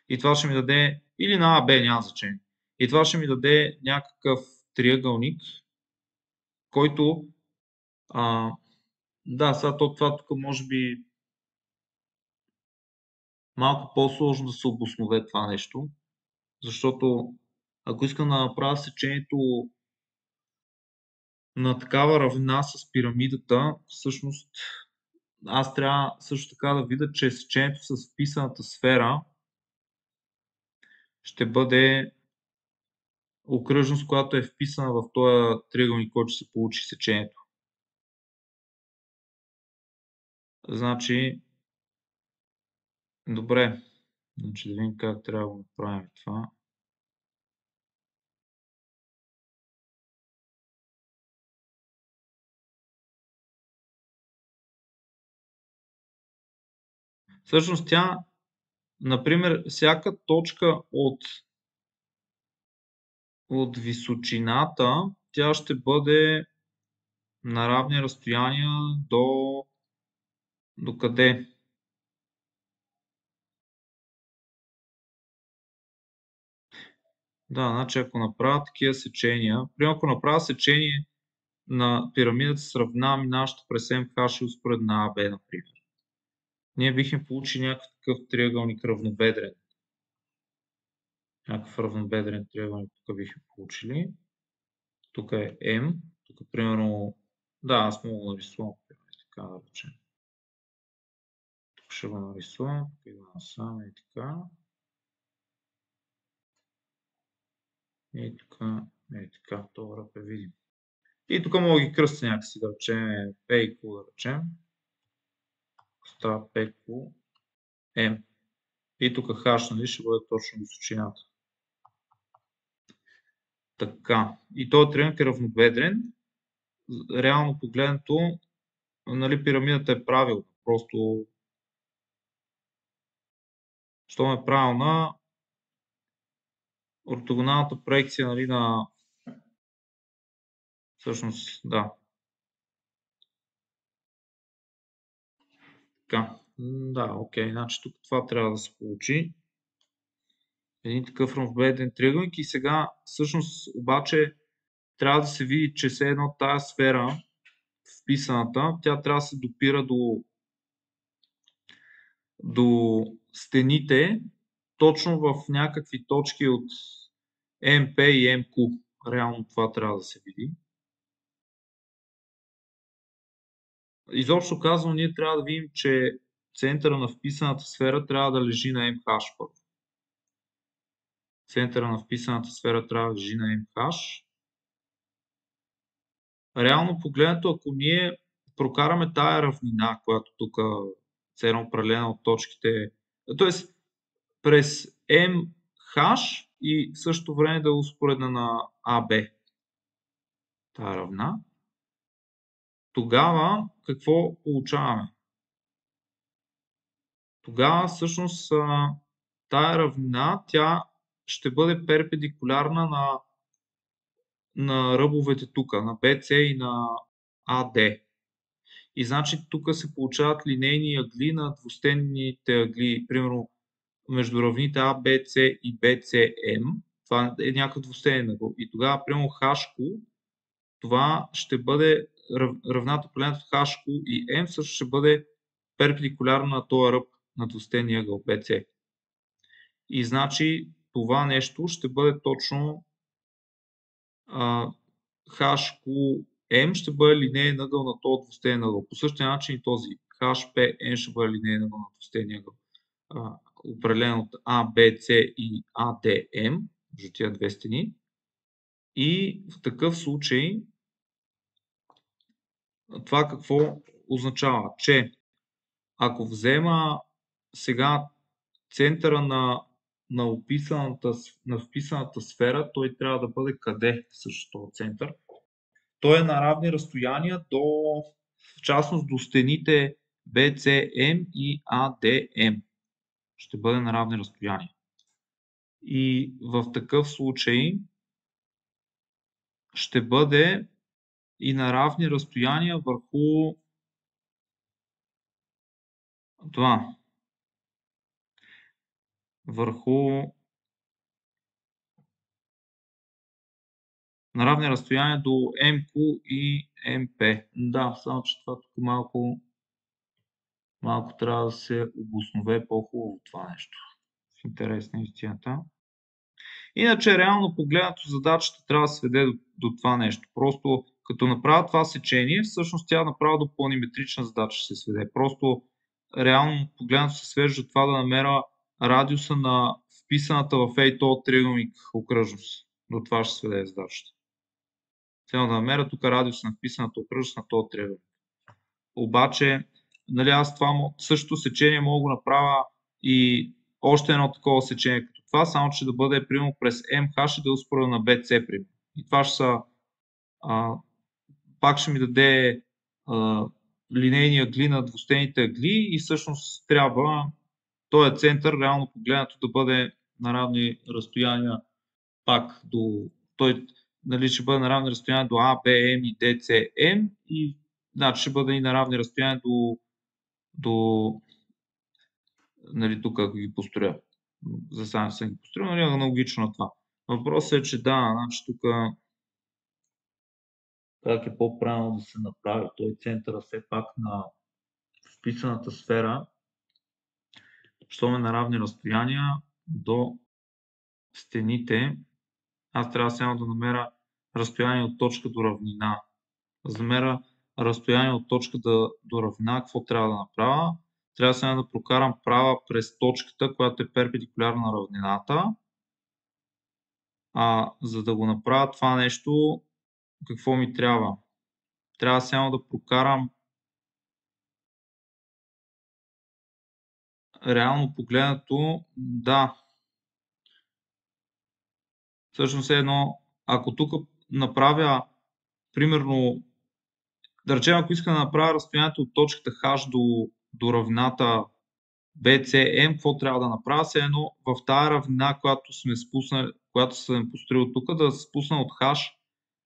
И това ще ми даде, или на AB, няма значение. И това ще ми даде някакъв триъгълник, който, да, сега това тук може би малко по-сложно да се обоснове това нещо, защото ако искам да направя сечението на такава равнина с пирамидата, всъщност аз трябва също така да видя, че сечението с вписаната сфера ще бъде окръжност, която е вписана в този триъгълник, който ще се получи сечението. Значи, добре, значи да видим как трябва да направим това. Всъщност тя, например, всяка точка от височината, тя ще бъде на равни разстояния до къде? Да, значи ако направя такива сечения, примерно ако направя сечение на пирамидата с равна минаваща през MH и успоредна на AB, например, ние бихме получили някакъв такъв триъгълник равнобедрен. Някакъв равнобедрен триъгълник тук бихме получили. Тук е M, тук примерно, да, аз мога да нарисувам, така да речем. Тук ще го нарисувам, тук го насам и така. И тук, така, това ръб е видим. И тук мога да ги кръстя някакси, да речем пейко, да речем. Става пейко M. И тук H, нали, ще бъде точно височината. Така. И този триъгълник е равнобедрен. Реално погледнато, нали, пирамидата е правилна. Просто, щом е правилна, ортогоналната проекция, нали, на... Всъщност, да. Така. Да, окей. Значи тук това трябва да се получи. Един такъв равнобедрен триъгълник. И сега, всъщност, обаче, трябва да се види, че все едно тая сфера, вписаната, тя трябва да се допира до стените, точно в някакви точки от MP и MQ. Реално това трябва да се види. Изобщо казвам, ние трябва да видим, че центъра на вписаната сфера трябва да лежи на MH първо. Центъра на вписаната сфера трябва да лежи на MH. Реално погледнато, ако ние прокараме тая равнина, която тук е определена от точките, т.е. през MH и в същото време да е успоредна на AB, тая равна, тогава какво получаваме? Тогава всъщност тая равнина, тя ще бъде перпендикулярна на ръбовете тук, на BC и на AD. И значи тук се получават линейни ъгли на двустенните ъгли, примерно между равните ABC и BCM. Това е някакъв двустенен ъгъл. И тогава, примерно HQ, това ще бъде равната погледнато HQ и M също ще бъде перпендикулярно на този ръб на двустенния ъгъл BC. И значи това нещо ще бъде точно HQM ще бъде линейен ъгъл на този двустенен ъгъл. По същия начин и този HPM ще бъде линейен ъгъл на двустенния ъгъл. Определен от ABC и ADM, между тия две стени. И в такъв случай Това какво означава? Че ако взема сега центъра на вписаната сфера, той трябва да бъде къде също този център? Той е на равни разстояния в частност до стените BCM и ADM. Ще бъде на равни разстояния. И в такъв случай ще бъде и на равни разстояния върху това. На равни разстояния до MQ и MP. Да, само че това тук малко трябва да се обоснове по-хубаво това нещо. В интерес на истината. Иначе, реално погледнато, задачата трябва да се сведе до това нещо. Просто като направя това сечение, всъщност тя направо до планиметрична задача ще се сведе. Просто реално погледнато се свежда това да намеря радиуса на вписаната в този триъгълник окръжност. До това ще се сведе задачата. Трябва да намеря тук радиус на вписаната окръжност на този триъгълник. Обаче, нали, аз това същото сечение мога да направя и още едно такова сечение като това, само че да бъде примерно през MH и да успоря на BC примерно. И това ще са пак ще ми даде линейни ъгли на двустенните ъгли и всъщност трябва този център реално погледнато да бъде на равни разстояния пак до той, нали, ще бъде на равни разстояния до A, B, M и D, C, M и значи ще бъде и на равни разстояния до нали, тук ако ги построя. За сега не съм ги построил, нали, аналогично на това. Въпросът е, че да, значи тук как е по-правилно да се направи. Той центъра все пак на вписаната сфера, щом е на равни разстояния до стените, аз трябва само да намеря разстояние от точка до равнина. За да намеря разстояние от точка до равнина, какво трябва да направя? Трябва сега да прокарам права през точката, която е перпендикулярна на равнината. За да го направя това нещо, какво ми трябва? Трябва само да прокарам реално погледнато, да. Всъщност е едно, ако тук направя, примерно, да речем, ако искам да направя разстоянието от точката H до равнината BCM, какво трябва да направя? Все едно в тази равнина, която сме спуснали, която съм построил тук, да спусна от H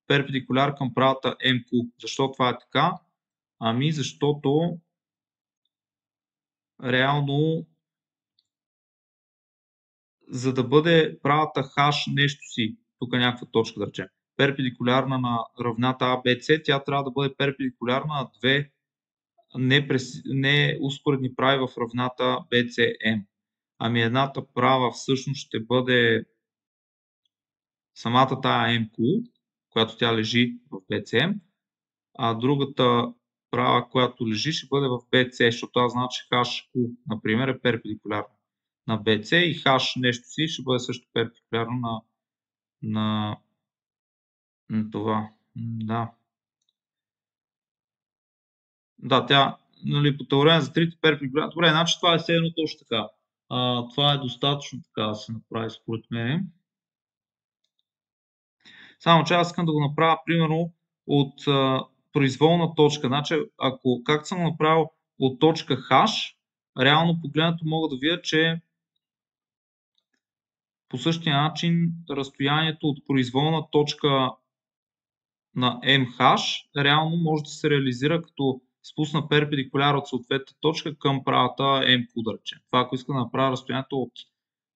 перпендикуляр към правата MQ. Защо това е така? Ами защото реално за да бъде правата H нещо си, тук е някаква точка да речем, перпендикулярна на равната ABC, тя трябва да бъде перпендикулярна на две не успоредни прави в равната BCM. Ами едната права всъщност ще бъде самата тая MQ, която тя лежи в BCM, а другата права, която лежи, ще бъде в BC, защото аз знам, че HQ, например, е перпендикулярна на BC и H нещо си ще бъде също перпендикулярно на това. Да. Да, тя, нали, по теорема за трите перпендикулярни. Добре, значи това е все едно точно така. Това е достатъчно така да се направи според мен. Само че аз искам да го направя примерно от произволна точка. Значи, ако както съм направил от точка H, реално погледнато мога да видя, че по същия начин разстоянието от произволна точка на MH реално може да се реализира като спусна перпендикуляр от съответната точка към правата MQ, да речем. Това ако искам да направя разстоянието от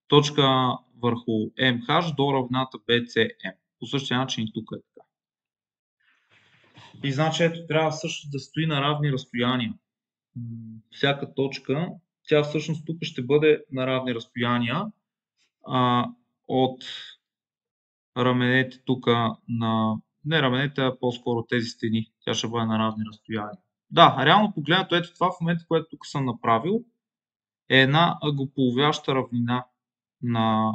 точка върху MH до равната BCM. По същия начин и тук е така. И значи ето трябва също да стои на равни разстояния. Всяка точка, тя всъщност тук ще бъде на равни разстояния от раменете тук на... Не раменете, а по-скоро тези стени. Тя ще бъде на равни разстояния. Да, реално погледнато, ето това в момента, което тук съм направил, е една ъгополовяща равнина на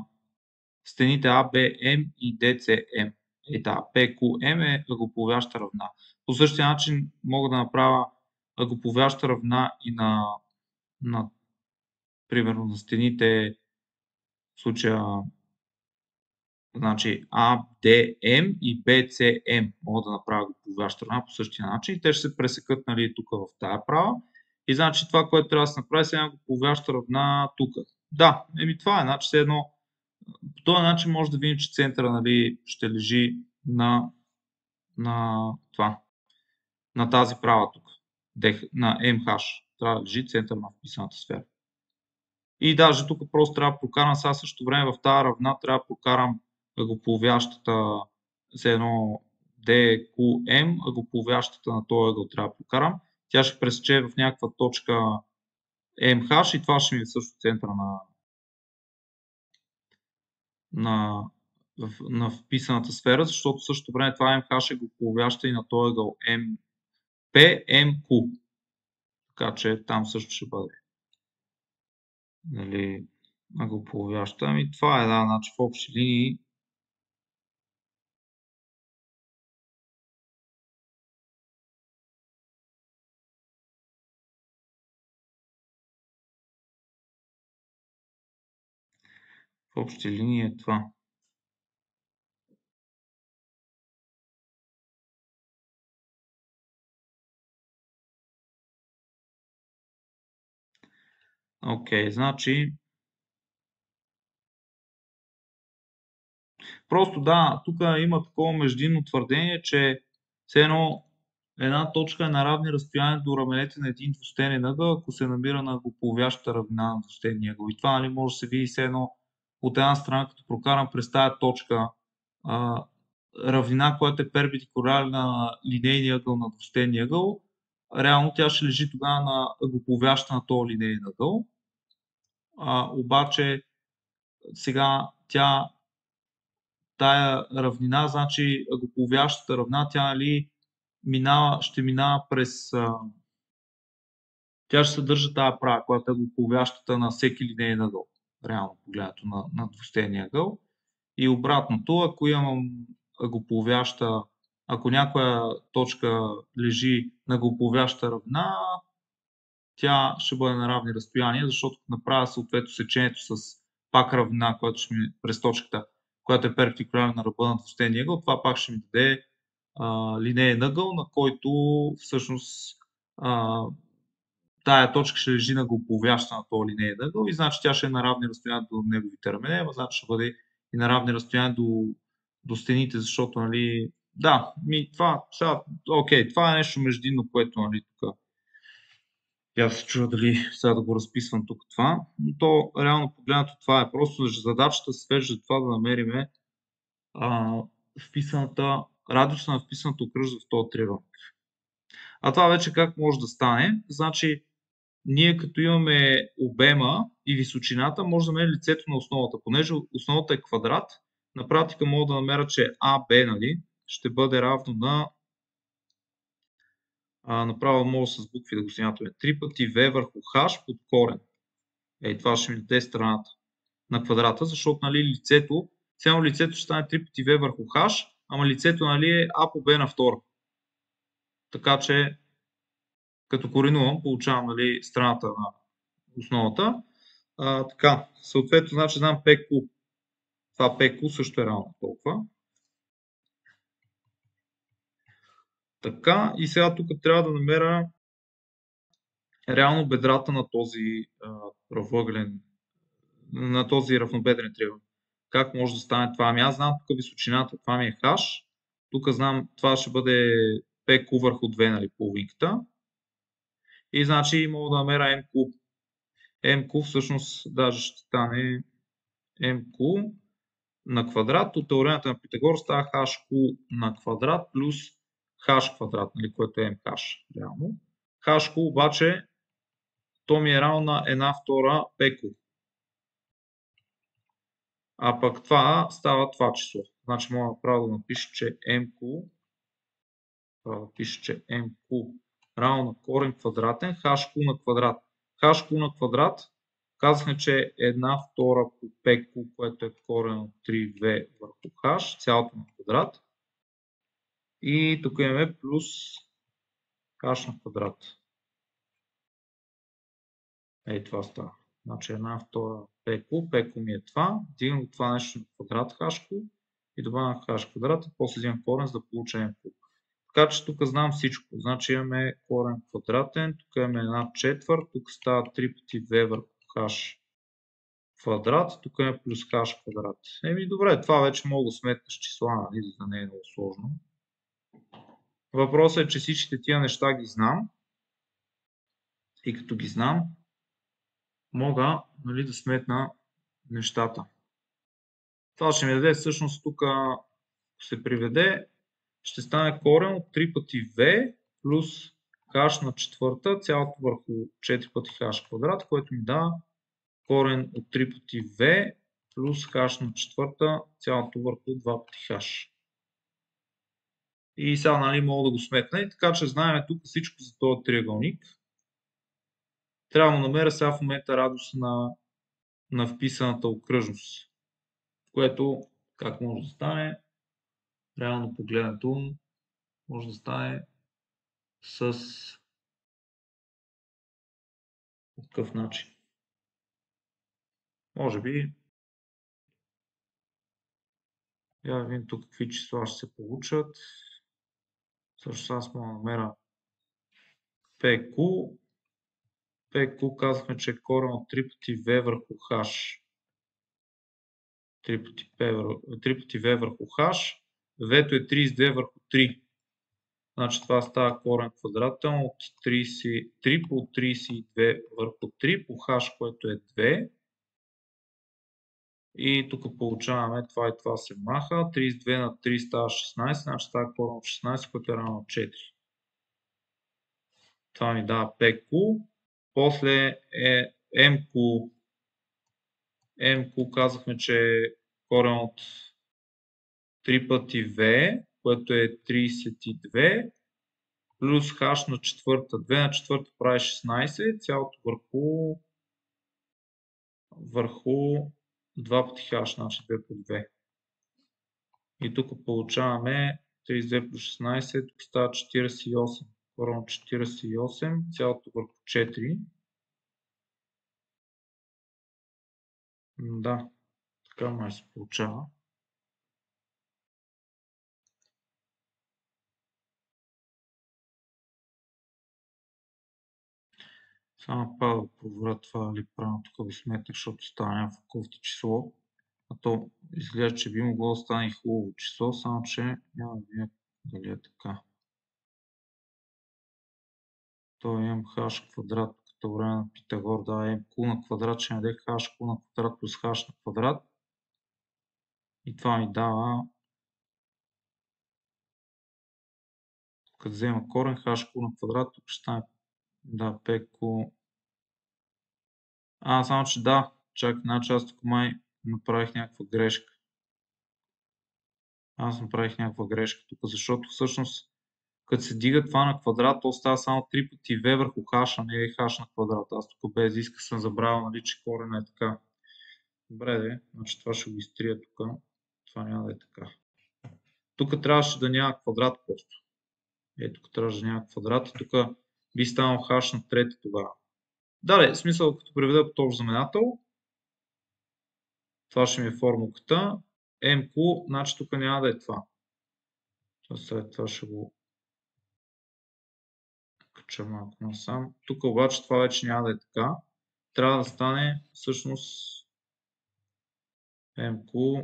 стените A, B, M и D, C, M. И така, PQM е ъглополовяща равнина. По същия начин мога да направя ъглополовяща равнина и на примерно на стените, в случая значи ADM и BCM мога да направя ъглополовяща равнина по същия начин. Те ще се пресекат, нали, тук в тая права. И значи това, което трябва да се направи, е ъглополовяща равнина тук. Да, това е, значи все едно. По този начин може да видим, че центъра, нали, ще лежи на тази права тук, на MH. Трябва да лежи център на вписаната сфера. И даже тук просто трябва да прокарам сега също време в тази равна, трябва да прокарам ъглополовящата за едно DQM, ъглополовящата на този ъгъл трябва да прокарам. Тя ще пресече в някаква точка MH и това ще ми е също центъра на вписаната сфера, защото в същото време това MH е ъглополовяща и на този ъгъл PMQ. Така че там също ще бъде, нали, ъглополовяща. Ами това е, да, значи в общи линии е това. Окей, значи просто да, тук има такова междинно твърдение, че все едно една точка е на равни разстояния до раменете на един двустенен ъгъл, ако се намира на ъглополовящата равнина на двустенния ъгъл. И това, нали, може да се види все едно от една страна, като прокарам през тази точка равнина, която е перпендикулярна на линейния ъгъл на двустенния ъгъл, реално тя ще лежи тогава на ъглополовяща на този линейен ъгъл. Обаче сега тая равнина, значи ъглополовящата равнина, тя, нали, ще минава през... Тя ще съдържа тази права, която е ъглополовящата на всеки линейен ъгъл, реално погледнато на двустенния ъгъл. И обратното, ако имам ъглополовяща, ако някоя точка лежи на ъглополовяща равнина, тя ще бъде на равни разстояния, защото направя съответно сечението с пак равнина, която ще ми през точката, която е перпендикулярна на ръба на двустенния ъгъл, това пак ще ми даде линейен ъгъл, на който всъщност тая точка ще лежи на ъглополовяща на този линейен ъгъл и значи тя ще е на равни разстояния до неговите рамене, значи ще бъде и на равни разстояния до стените, защото, нали, да, това, сега, окей, това е нещо междинно, което, нали, тук. И аз се чудя дали сега да го разписвам тук това, но то реално погледнато това е просто задачата се свежда това да намериме радиуса на вписаната окръжност в този триъгълник. А това вече как може да стане? Значи, ние като имаме обема и височината, може да намерим лицето на основата. Понеже основата е квадрат, на практика мога да намеря, че AB, нали, ще бъде равно на направо мога с букви да го смятаме. 3 пъти V върху H под корен. Това ще ми даде страната на квадрата, защото, нали, лицето ще стане 3 пъти V върху H, ама лицето, нали, е A по B на втора. Така че, като коренувам, получавам, нали, страната на основата. Така, съответно, значи знам PQ. Това PQ също е равно толкова. Така, и сега тук трябва да намеря реално бедрата на този на този равнобедрен триъгълник. Как може да стане това? Ами аз знам тук височината, това ми е H. Тук знам, това ще бъде PQ върху 2, нали, половинката. И значи мога да намеря MQ. MQ всъщност даже ще стане MQ на квадрат. От теоремата на Питагор става HQ на квадрат плюс H квадрат, нали, което е MH реално. HQ обаче то ми е равно на 1/2 PQ. А пък това става това число. Значи мога направо да напиша, че MQ равно на корен квадратен, HQ на квадрат. HQ на квадрат казахме, че е 1/2 по PQ, което е корен от 3V върху H, цялото на квадрат. И тук имаме плюс хаш на квадрат. Ей, това става. Значи една втора пеко. Пеко ми е това. Дигам това нещо на квадрат хашко и добавям хаш квадрат и после взимам корен, за да получа n куб. Така че тук знам всичко. Значи имаме корен квадратен, тук имаме една четвърт, тук става 3 пъти v върху хаш квадрат, тук имаме плюс хаш квадрат. Еми добре, това вече мога да сметна с числа, нали, за да не е много сложно. Въпросът е, че всичките тия неща ги знам. И като ги знам, мога, нали, да сметна нещата. Това ще ми даде всъщност тук, се приведе, ще стане корен от 3 пъти v плюс хаш на четвърта, цялото върху 4 пъти хаш квадрат, което ми дава корен от 3 пъти v плюс хаш на четвърта, цялото върху 2 пъти хаш. И сега, нали, мога да го сметна. И така че знаем тук всичко за този триъгълник. Трябва да намеря сега в момента радиуса на вписаната окръжност, което как може да стане? Реално погледнато може да стане с такъв начин. Може би я видим тук какви числа ще се получат. Също аз мога да намеря PQ. PQ казахме, че е корен от 3 пъти V върху H. 3 пъти V върху H. V-то е 32 върху 3. Значи това става корен квадратен от 33 по 32 върху 3 по H, което е 2. И тук получаваме това и това се маха. 32 на 3 става 16, значи става корен от 16, което е равно на 4. Това ми дава PQ. После е MQ. MQ казахме, че е корен от 3 пъти V, което е 32, плюс H на четвърта. 2 на четвърта прави 16, цялото върху 2 пъти H, значи 2 по 2. И тук получаваме 32 плюс 16, тук става 48. Корен от 48, цялото върху 4. Да, така май се получава. Само пак да проверя това ли правилно тук да сметнах, защото става някакво кофти число. А то изглежда, че би могло да стане и хубаво число, само че няма да видя дали е така. То имам h квадрат като време на Питагор, да, имам q на квадрат, ще даде h q на квадрат плюс h на квадрат. И това ми дава, като взема корен, h q на квадрат, тук ще стане, да, pq. Само че да, чакай, значи аз тук май направих някаква грешка. Аз направих някаква грешка тук, защото всъщност като се дига това на квадрат, то става само 3 пъти v върху h, а не е h на квадрат. Аз тук без иска съм забравил, нали, че корена е така. Добре, де, значи това ще го изтрия тук. Това няма да е така. Тук трябваше да няма квадрат просто. Тук трябваше да няма квадрат и тук би станал h на трета тогава. Дале, смисъл, като преведа по общ знаменател, това ще ми е формулката. MQ, значи тук няма да е това. След това ще го кача малко насам. Тук обаче това вече няма да е така. Трябва да стане всъщност MQ,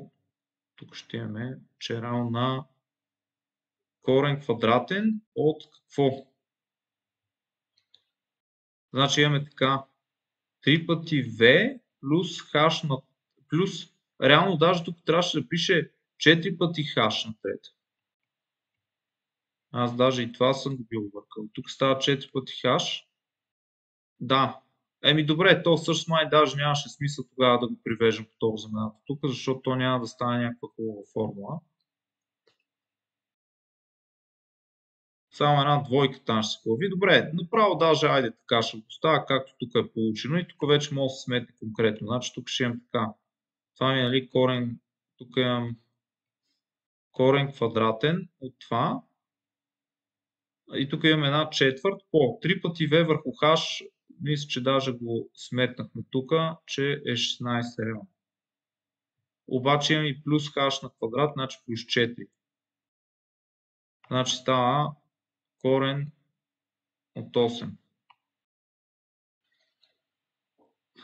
тук ще имаме, че е равно на корен квадратен от какво? Значи имаме така 3 пъти V плюс H на плюс, реално даже тук трябваше да пише 4 пъти H на трета. Аз даже и това съм го бил въркал. Тук става 4 пъти H. Да. Добре, то всъщност май даже нямаше смисъл тогава да го привеждам по този знаменател тук, защото то няма да стане някаква хубава формула. Само една двойка там ще се появи. Добре, направо даже айде така ще го поставя, както тук е получено и тук вече може да се сметне конкретно. Значи тук ще имам така. Това ми е, нали, корен, тук имам корен квадратен от това И тук имаме една четвърт по 3 пъти v върху h. Мисля, че даже го сметнахме тук, че е 16 реално. Обаче имаме и плюс h на квадрат, значи плюс 4. Значи става корен от 8.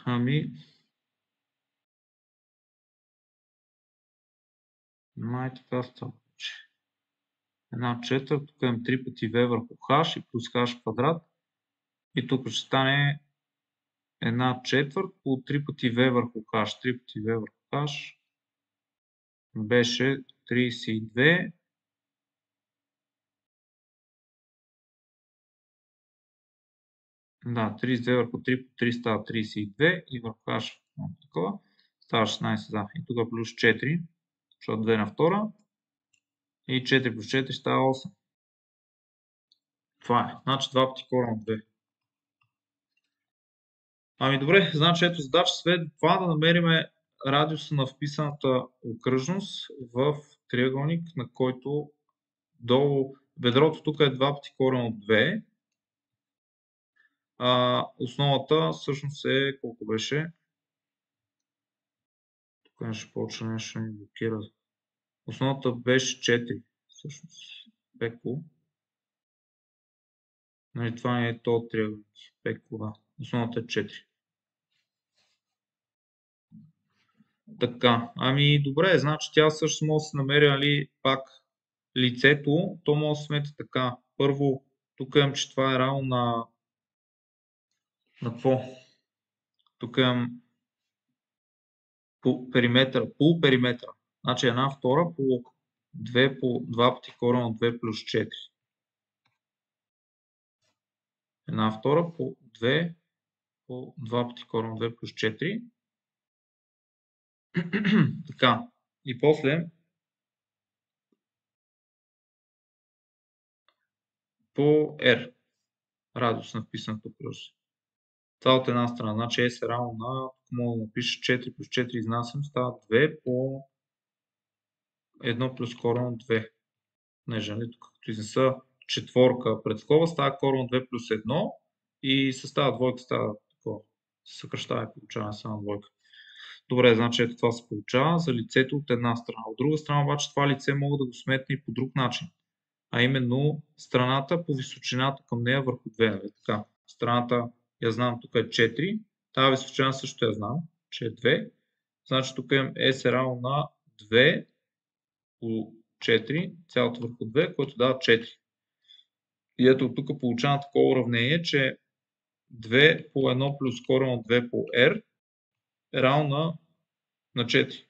Ами, май така става. Една четвърт, тук имам 3 пъти v върху h и плюс h квадрат. И тук ще стане една четвърт по 3 пъти v върху h. 3 пъти v върху h беше 32. Да, 32 върху 3 по 3 става 32 и върху h такова става 16. Да. И тук плюс 4, защото 2 на втора. И 4 плюс 4 става 8. Това е. Значи 2 пъти корен от 2. Ами добре, значи ето задача след това да намерим радиуса на вписаната окръжност в триъгълник, на който долу бедрото тук е 2 пъти корен от 2. Основата всъщност е колко беше? Тук ще почне нещо ми блокира. Основата беше 4. Всъщност. Пеко. Нали, това не е то триъгълник. Пеко, да. Основата е 4. Така, ами добре, значи тя също може да се намери, нали, пак лицето, то може да се смети така. Първо, тук имам, че това е равно на какво? Тук имам полупериметъра. Значи 1/2 по 2 по 2 пъти корен от 2 плюс 4. 1/2 по 2 по 2 пъти корен от 2 плюс 4. Така, и после по R, радиус на вписаната окръжност. Това от една страна, значи S е равно на, мога да напиша 4 плюс 4 изнасям, става 2 по 1 плюс корен от 2. Понеже, нали, тук като изнеса четворка пред скоба, става корен от 2 плюс 1 и с тази двойка става такова. Съкръщава и получава само двойка. Добре, значи ето това се получава за лицето от една страна. От друга страна обаче това лице мога да го сметна и по друг начин. А именно страната по височината към нея върху 2. Нали? Така, страната я знам, тук е 4. Тази височина също я знам, че е 2. Значи тук имам S е равно на 2 по 4, цялото върху 2, което дава 4. И ето тук получавам такова уравнение, че 2 по 1 плюс корен от 2 по R е равно на 4.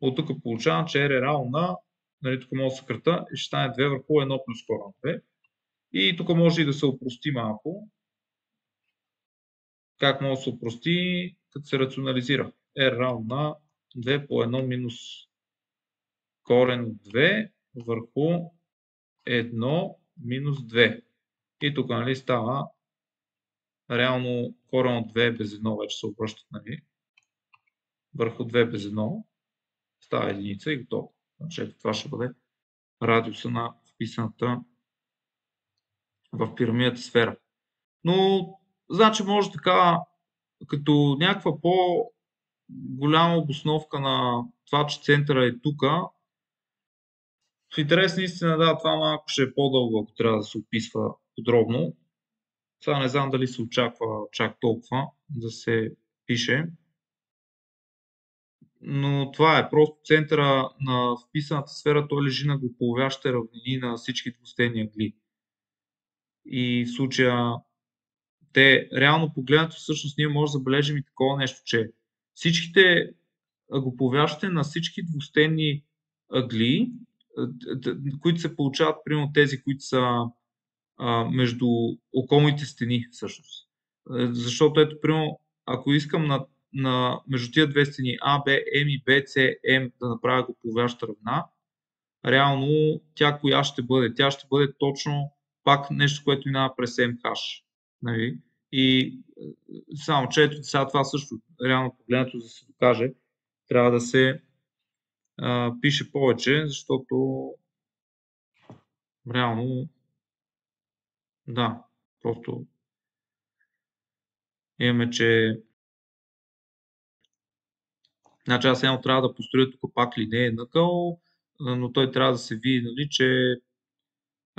От тук получавам, че R е равно на, нали, тук мога да съкрата и ще стане 2 върху 1 плюс корен от 2. И тук може и да се опрости малко. Как може да се опрости? Като се рационализира. R равно на 2 по 1 минус корен от 2 върху 1 минус 2. И тук, нали, става реално корен от 2 без 1 вече се обръщат, нали, върху 2 без 1. Става единица и готово. Значи това ще бъде радиуса на вписаната в пирамидата сфера. Но, значи може така, като някаква по-голяма обосновка на това, че центъра е тук, в интерес на истина, да, това малко ще е по-дълго, ако трябва да се описва подробно. Сега не знам дали се очаква чак толкова да се пише. Но това е просто центъра на вписаната сфера, той лежи на глуповящите равнини на всички двустенни ъгли. И в случая те, реално погледнато, всъщност ние може да забележим и такова нещо, че всичките глуповящите на всички двустенни ъгли, които се получават, примерно тези, които са между околните стени, всъщност. Защото ето, примерно, ако искам между тия две стени А, Б, М и Б, С, М да направя глуповяща равнина, реално тя коя ще бъде? Тя ще бъде точно пак нещо, което минава през МХ. Нали? И само че ето сега това също, реално погледнато, за да се докаже, трябва да се пише повече, защото реално Да, просто имаме, че значи аз едно трябва да построя тук пак линейен ъгъл, но той трябва да се види, нали, че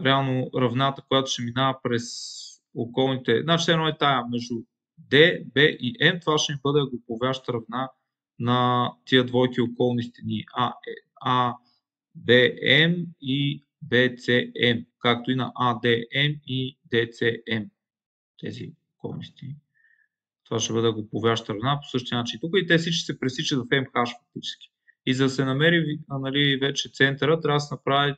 реално равната, която ще минава през околните, значи едно е тая между D, B и M, това ще ми бъде аглоповяща равна на тия двойки околни стени A, BM и BCM, както и на ADM и DCM, тези околни стени. Това ще бъде аглоповяща равна по същия начин тук и те всички се пресичат в MH фактически. И за да се намери, нали, вече центъра, трябва да се направи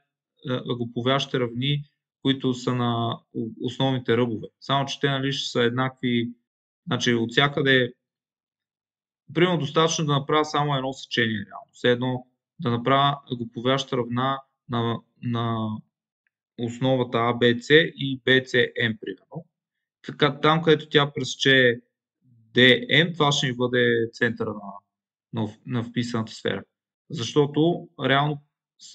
аглоповящи равни, които са на основните ръбове. Само че те, нали, ще са еднакви, значи от всякъде, примерно достатъчно да направя само едно сечение, реално. Все едно да направя аглоповяща равна на основата ABC и BCM, примерно. Така, там, където тя пресече DM, това ще ми бъде центъра на вписаната сфера. Защото реално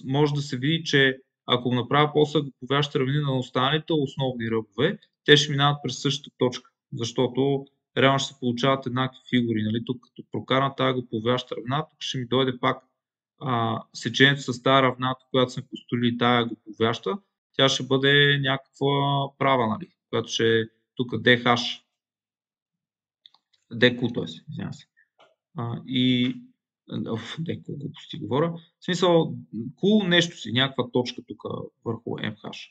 може да се види, че ако направя после аглоповящи равнини на останалите основни ръбове, те ще минават през същата точка. Защото реално ще се получават еднакви фигури. Нали? Тук като прокарам тази аглоповяща равна, тук ще ми дойде пак сечението с тази равната, която сме построили тази аглоповяща, тя ще бъде някаква права, нали? Която ще е тук DH. Деко, т.е. извинявам се. И деко глупости говоря. В смисъл, нещо си, някаква точка тук върху MH.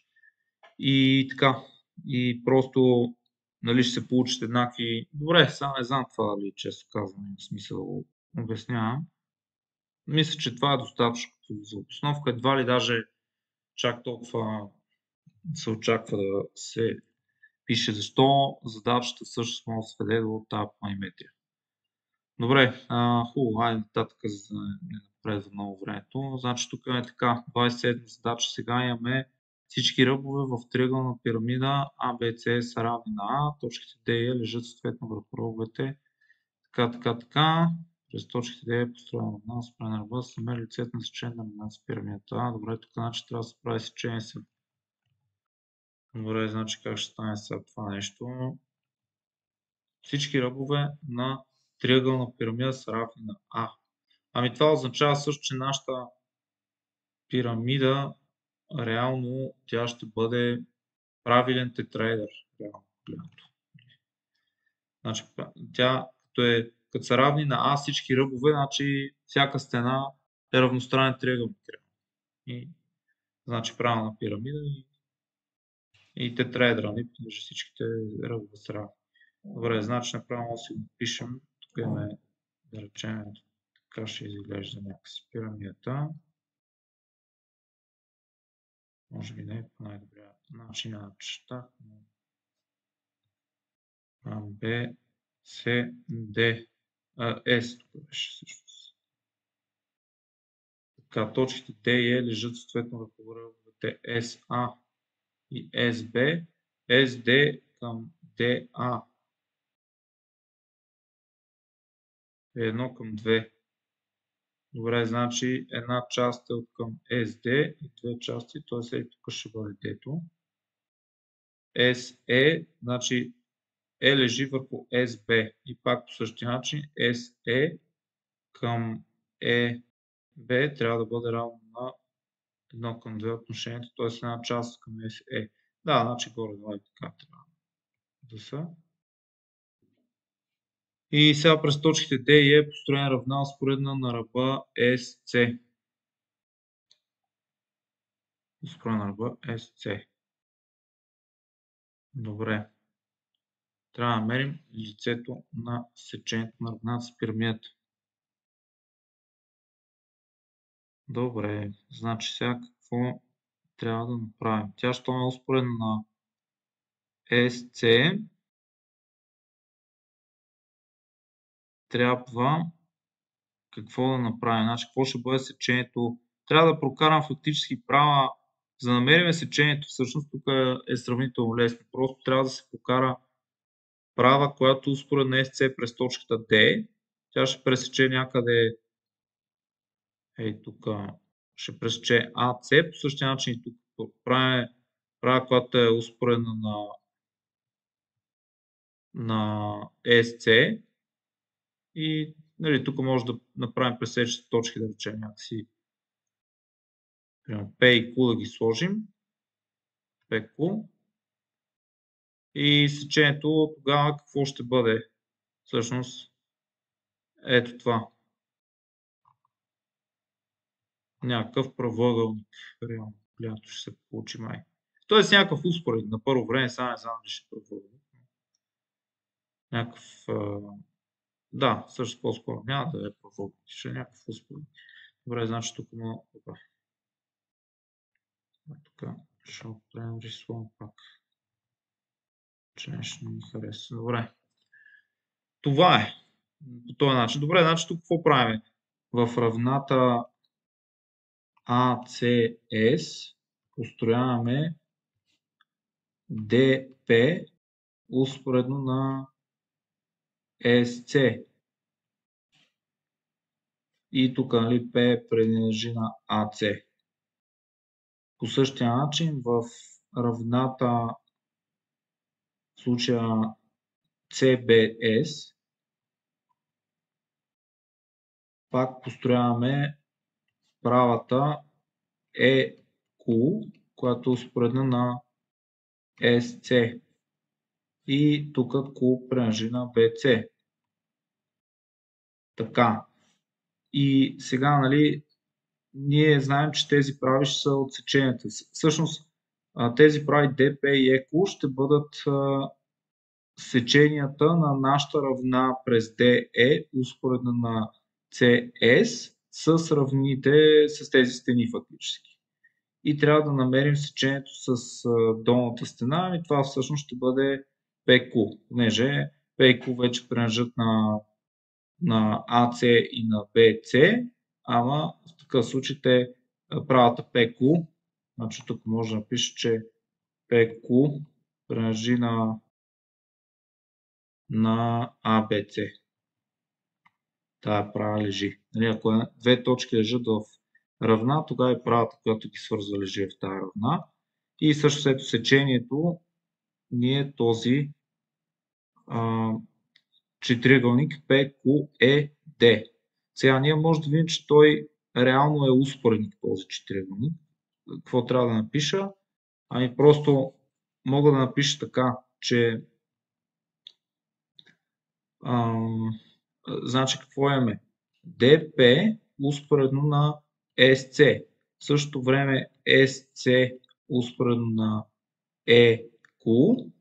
И така. И просто, нали, ще се получат еднакви. Добре, сега не знам това ли, често казвам, има смисъл да обяснявам. Мисля, че това е достатъчно за обосновка. Едва ли даже чак толкова се очаква да се пише защо задачата също може да сведе до тази планиметрия. Добре, хубаво, айде нататък, за да не напредва много времето. Значи тук е така, 27 задача, сега имаме всички ръбове в триъгълна пирамида ABC са равни на А, точките D и E лежат съответно върху ръбовете. Така. През точките D е построена равна, спрена ръба, са намери лицето на сечение на пирамидата. Добре, тук значи трябва да се прави сечение с. Добре, значи как ще стане сега това нещо? Всички ръбове на триъгълна пирамида са равни на А. Ами това означава също, че нашата пирамида реално тя ще бъде правилен тетраедър. Значи, тя като са равни на А всички ръбове, значи всяка стена е равностранен триъгълник. И значи правилна пирамида и тетраедра, понеже всичките ръбове са равни. Добре, значи направо си го пишем. Тук имаме, да речем, така ще изглежда някакси пирамидата. Може би не е по най-добрия начин на чета. Б, С, Д, С тук беше всъщност. Така, точките Д и Е лежат съответно върху ръбовете СА и СБ, СД към ДА е 1 към 2. Добре, значи една част е от към SD и две части, т.е. тук ще бъде D-то. SE, значи E лежи върху SB и пак по същия начин SE към EB трябва да бъде равно на 1 към 2 отношението, т.е. една част към SE. Да, значи горе-долу така трябва да са. И сега през точките D и E е построена равна успоредна на ръба SC. Успоредна ръба SC. Добре. Трябва да намерим лицето на сечението на равната с пирамидата. Добре, значи сега какво трябва да направим? Тя ще е успоредна на SC. Трябва какво да направим? Значи какво ще бъде сечението? Трябва да прокарам фактически права, за да намерим сечението. Всъщност тук е сравнително лесно. Просто трябва да се прокара права, която успоредна SC през точката D. Тя ще пресече някъде тук ще пресече AC, по същия начин и тук правим правя, която е успоредна на SC и нали, тук може да направим пресечните точки, да речем някакси. Примерно P и Q да ги сложим. PQ. И сечението тогава какво ще бъде? Всъщност, ето това. Някакъв правоъгълник. Реално, гледато ще се получи май. Тоест някакъв успоред. На първо време, сега не знам дали ще е правоъгълник. Някакъв... да, също по-скоро няма да е правоъгълник. Ще е някакъв успоред. Добре, значи тук има... Тук ще правим рисувам пак. Че нещо ми хареса. Добре. Това е. По този начин. Добре, значи тук какво правим? В равната ACS построяваме DP успоредно на SC. И тук нали, P принадлежи на AC. По същия начин в равната в случая CBS пак построяваме правата EQ, която е успоредна на SC. И тук Q принадлежи на BC. Така. И сега, нали, ние знаем, че тези прави ще са отсеченията. Всъщност, тези прави DP и EQ ще бъдат сеченията на нашата равна през DE, успоредна на CS, с равните с тези стени фактически. И трябва да намерим сечението с долната стена и това всъщност ще бъде PQ, понеже PQ вече принадлежат на AC и на BC, ама в такъв случай те правата PQ, значи тук може да напише, че PQ принадлежи на ABC. Тая права лежи. Нали, ако две точки лежат в равна, тогава и правата, която ги свързва, лежи в тази равна. И също след сечението ни е този четириъгълник PQED. Сега ние може да видим, че той реално е успоредник този четириъгълник. Какво трябва да напиша? Ами просто мога да напиша така, че значи какво имаме? DP успоредно на SC. В същото време SC успоредно на EQ.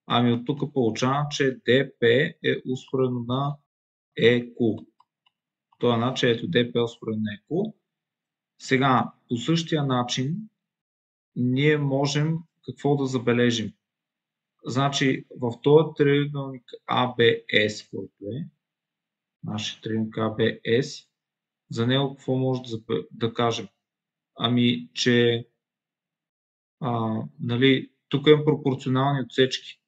Ами от тук получавам, че DP е успоредно на EQ. Това значи ето DP е успоредно на EQ. Сега, по същия начин, ние можем какво да забележим? Значи, в този триъгълник ABS, който е, нашия триъгълник ABS, за него какво може да кажем? Ами, че нали, тук имам пропорционални отсечки.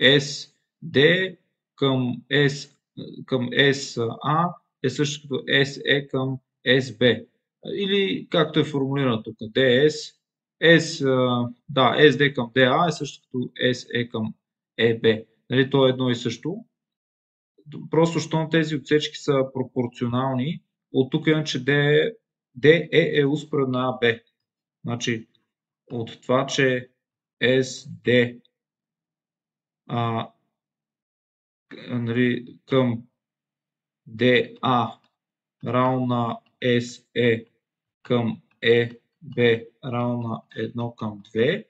SD към SA е също като SE към SB. Или както е формулирано тук, DS, SD към DA е също като SE към EB. Нали, то е едно и също. Просто, щом тези отсечки са пропорционални, от тук имам, че DE е успоредна на AB. Значи, от това, че SD нали, към DA равно на SE към EB равно на 1 към 2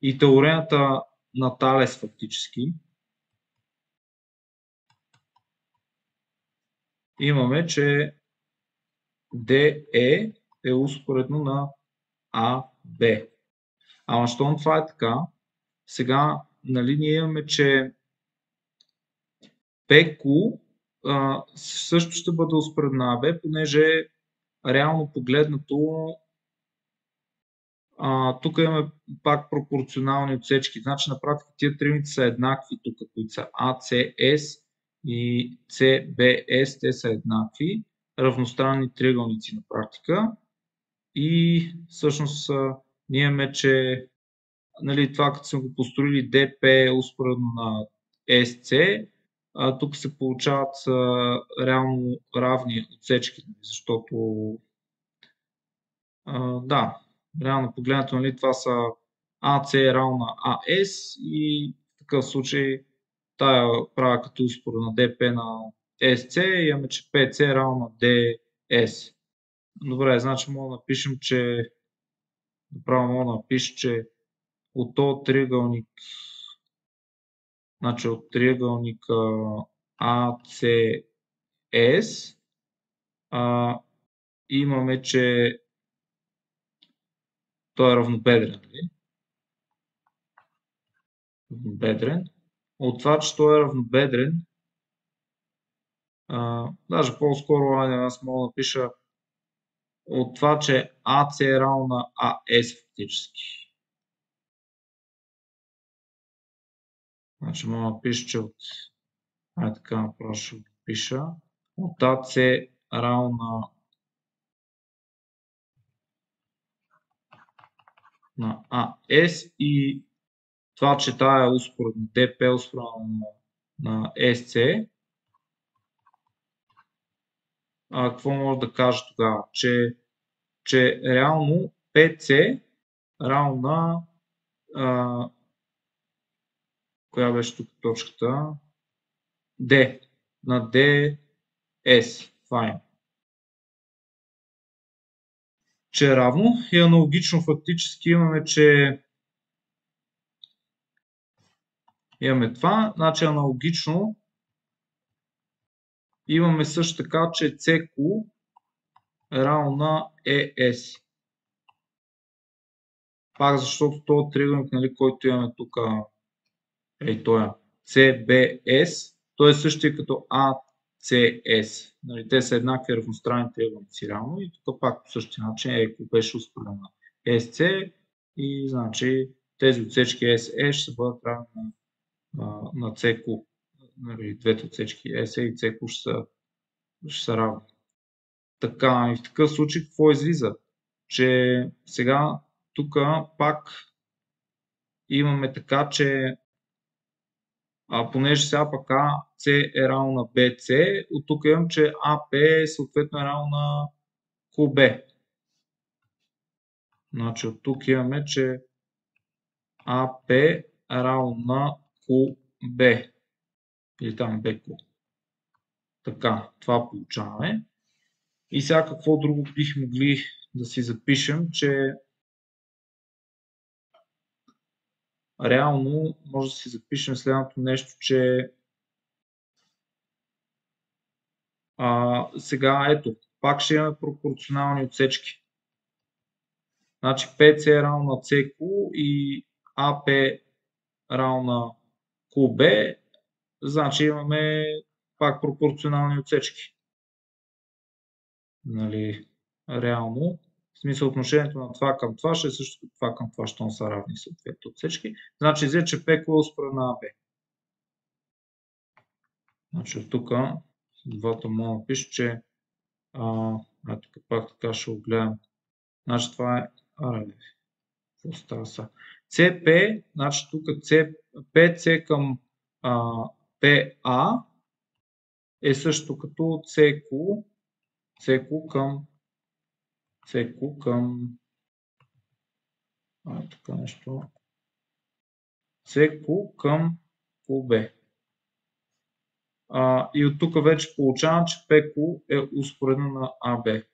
и теоремата на Талес фактически имаме, че DE е успоредно на AB. Ама щом това е така, сега нали, ние имаме, че PQ също ще бъде успоредно на AB, понеже реално погледнато тук имаме пак пропорционални отсечки. Значи на практика тия триъгълници са еднакви тук, които са ACS и CBS, те са еднакви, равностранни триъгълници на практика. И всъщност ние имаме, че нали, това като сме го построили DP успоредно на SC, тук се получават реално равни отсечки, защото да, реално погледнато, нали, това са AC равно на AS и в такъв случай тая правя като успоредно на DP на SC и имаме, че PC равно на DS. Добре, значи мога да напишем, че направо мога да напиша, че от този триъгълник, значи от триъгълника ACS имаме, че той е равнобедрен. Равнобедрен. От това, че той е равнобедрен, даже по-скоро аз мога да напиша от това, че AC е равно на AS фактически. Значи мога да пиша, че от така направо ще го пиша. От AC равно на AS и това, че тая е успоредно, DP е успоредно на SC, какво може да кажа тогава? Че реално PC равно на коя беше тук точката? D. На DS. Fine. Че е равно и аналогично фактически имаме, че имаме това. Значи аналогично имаме също така, че CQ е равно на ES. Пак защото този триъгълник, нали, който имаме тук, той CBS, той е същия като ACS. Нали, те са еднакви равностранни триъгълници реално и тук пак по същия начин ако беше успоредно на SC и значи тези отсечки SE ще бъдат равни на CQ. Нали, двете отсечки SE и CQ ще са равни. Така, и в такъв случай какво излиза? Че сега тук пак имаме така, че понеже сега пък AC е равно на BC, от тук имам, че AP съответно е равно на QB. Значи от тук имаме, че AP е равно на QB. Или там BQ. Така, това получаваме. И сега какво друго бих могли да си запишем, че реално може да си запишем следното нещо, че сега ето, пак ще имаме пропорционални отсечки. Значи PC е равно на CQ и AP равно на QB, значи имаме пак пропорционални отсечки. Нали, реално, в смисъл отношението на това към това ще е също като това към това, щом са равни съответно отсечки. Значи взе, че PQ е успоредно на AB. Значи от тук двата мога да напиша, че тук пак така ще го гледам. Значи това е какво става са? CP, значи тук PC към PA е също като CQ към така нещо. CQ към QB. И от тук вече получавам, че PQ е успоредно на AB.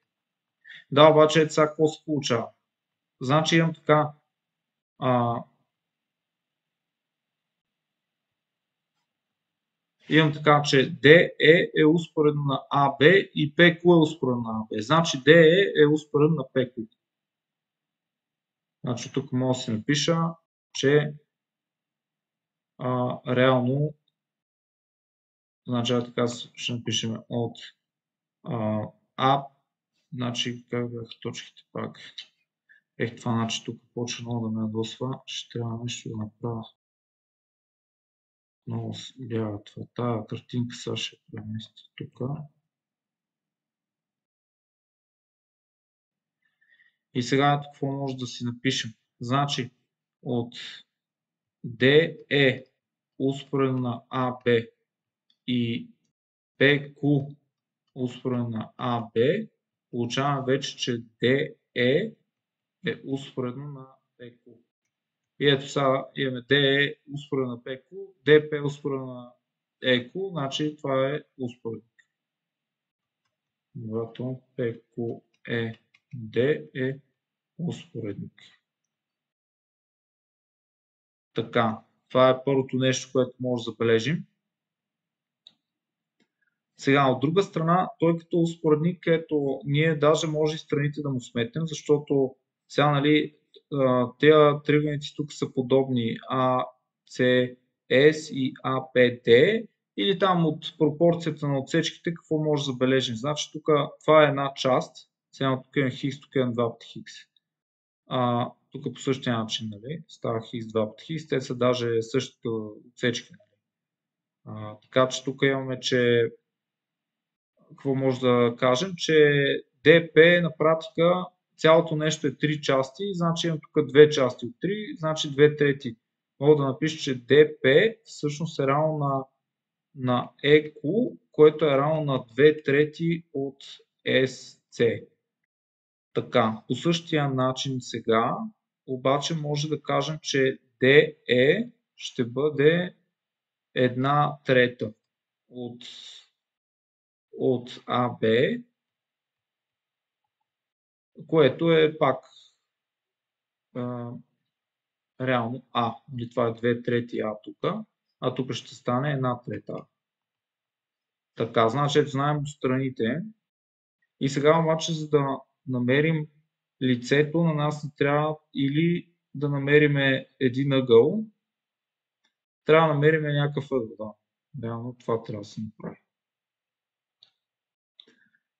Да, обаче сега какво се получава? Значи имам така имам така, че DE е успоредно на AB и PQ е успоредно на AB. Значи DE е успоредно на PQ. Значи тук мога да си напиша, че реално, значи така ще напишем от A, значи как бяха точките пак. Това значи тук почва много да ме ядосва, ще трябва нещо да направя. Много бяга това. Тая картинка сега ще преместя тук. И сега какво може да си напишем? Значи от DE успоредно на AB и PQ успоредно на AB, получаваме вече, че DE е успоредно на PQ. И ето сега имаме DE успоредно на PQ, DP успоредно на EQ, значи това е успоредник. Когато PQ е D е успоредник. Така, това е първото нещо, което може да забележим. Сега, от друга страна, той като успоредник, ето, ние даже може и страните да му сметнем, защото сега, нали, тези триъгълници тук са подобни A, C, S и A, P, D, или там от пропорцията на отсечките, какво може да забележим? Значи тук това е една част, сега тук е хикс, тук е два пъти хикс. Тук по същия начин, нали, става хикс, два пъти хикс, те са даже същите отсечки. Така че тук имаме, че какво може да кажем, че DP на практика цялото нещо е 3 части, значи имам тук 2 части от 3, значи 2 трети. Мога да напиша, че DP всъщност е равно на EQ, което е равно на 2 трети от SC. Така, по същия начин сега, обаче може да кажем, че DE ще бъде 1 трета от AB, което е пак реално А. Това е 2 трети А тук, а тук ще стане 1 трета А. Така, значи ето знаем страните. И сега обаче, за да намерим лицето, на нас не трябва или да намерим един ъгъл, трябва да намерим някакъв ъгъл. Да. Реално това трябва да се направи.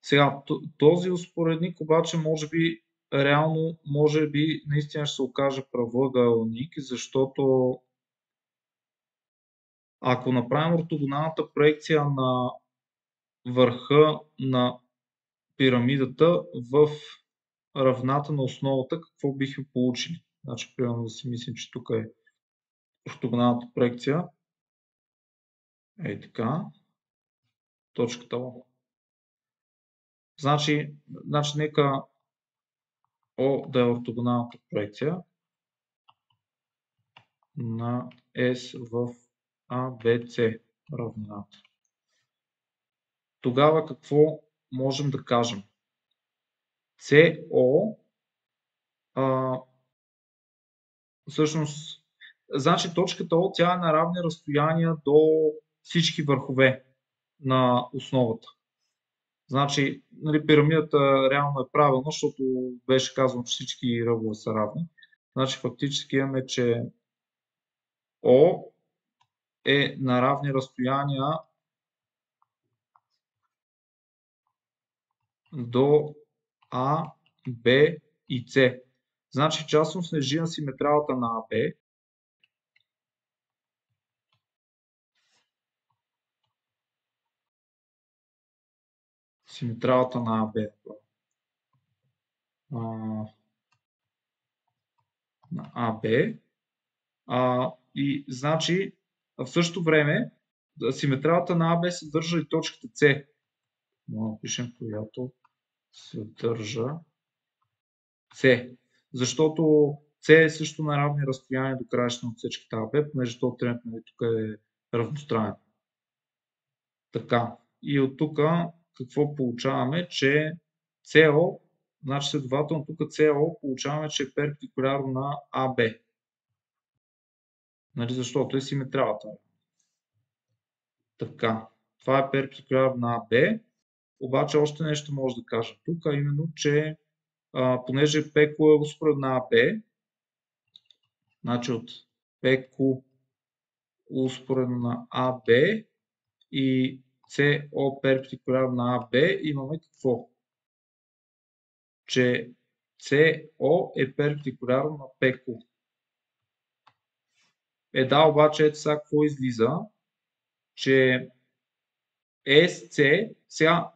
Сега, този успоредник обаче реално може би наистина ще се окаже правоъгълник, защото ако направим ортогоналната проекция на върха на пирамидата в равната на основата, какво бихме получили? Значи, примерно да си мислим, че тук е ортогоналната проекция. Ей така. Точката О. Значи нека О да е ортогоналната проекция на S в ABC равнината. Тогава какво можем да кажем? CO всъщност, значи точката О тя е на равни разстояния до всички върхове на основата. Значи, нали, пирамидата реално е правилна, защото беше казано, че всички ръбове са равни. Значи фактически имаме, че О е на равни разстояния до А, Б и С. Значи, в частност, лежи на симетралата на АБ. Симетралата на АБ. На АБ. И значи, в същото време, симетралата на АБ съдържа и точката С. Може да пишем, която съдържа С. Защото С е също на равни разстояния до краища на отсечката АБ, понеже този триъгълник тук е равностранен. Така. И от тук какво получаваме? Че CO, значи следователно тук CO получаваме, че е перпендикулярно на АБ. Нали, защото е симетралата. Така. Това е перпендикулярно на АБ. Обаче още нещо може да кажа тук, а именно, че понеже PQ е успоредно на АБ, значи от PQ успоредно на АБ и CO перпендикулярно на АБ имаме какво? Че CO е перпендикулярно на PQ. Да, обаче ето сега какво излиза, че SC, сега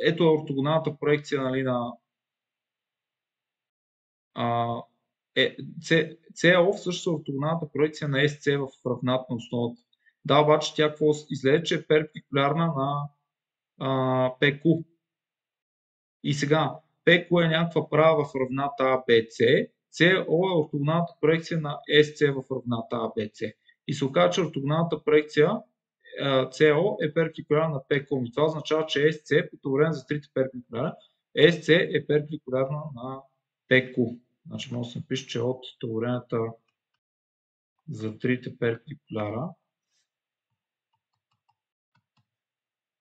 ето ортогоналната проекция, нали, CO всъщност е ортогоналната проекция на SC в равната на основата. Да, обаче тя какво изглежда, че е перпендикулярна на PQ. И сега, PQ е някаква права в равната ABC, CO е ортогоналната проекция на SC в равната ABC. И се оказа, че ортогоналната проекция CO е перпендикулярна на PQ. И това означава, че SC, по теорема за трите перпендикуляра, SC е перпендикулярна на PQ. Значи може да се напише, че от теоремата за трите перпендикуляра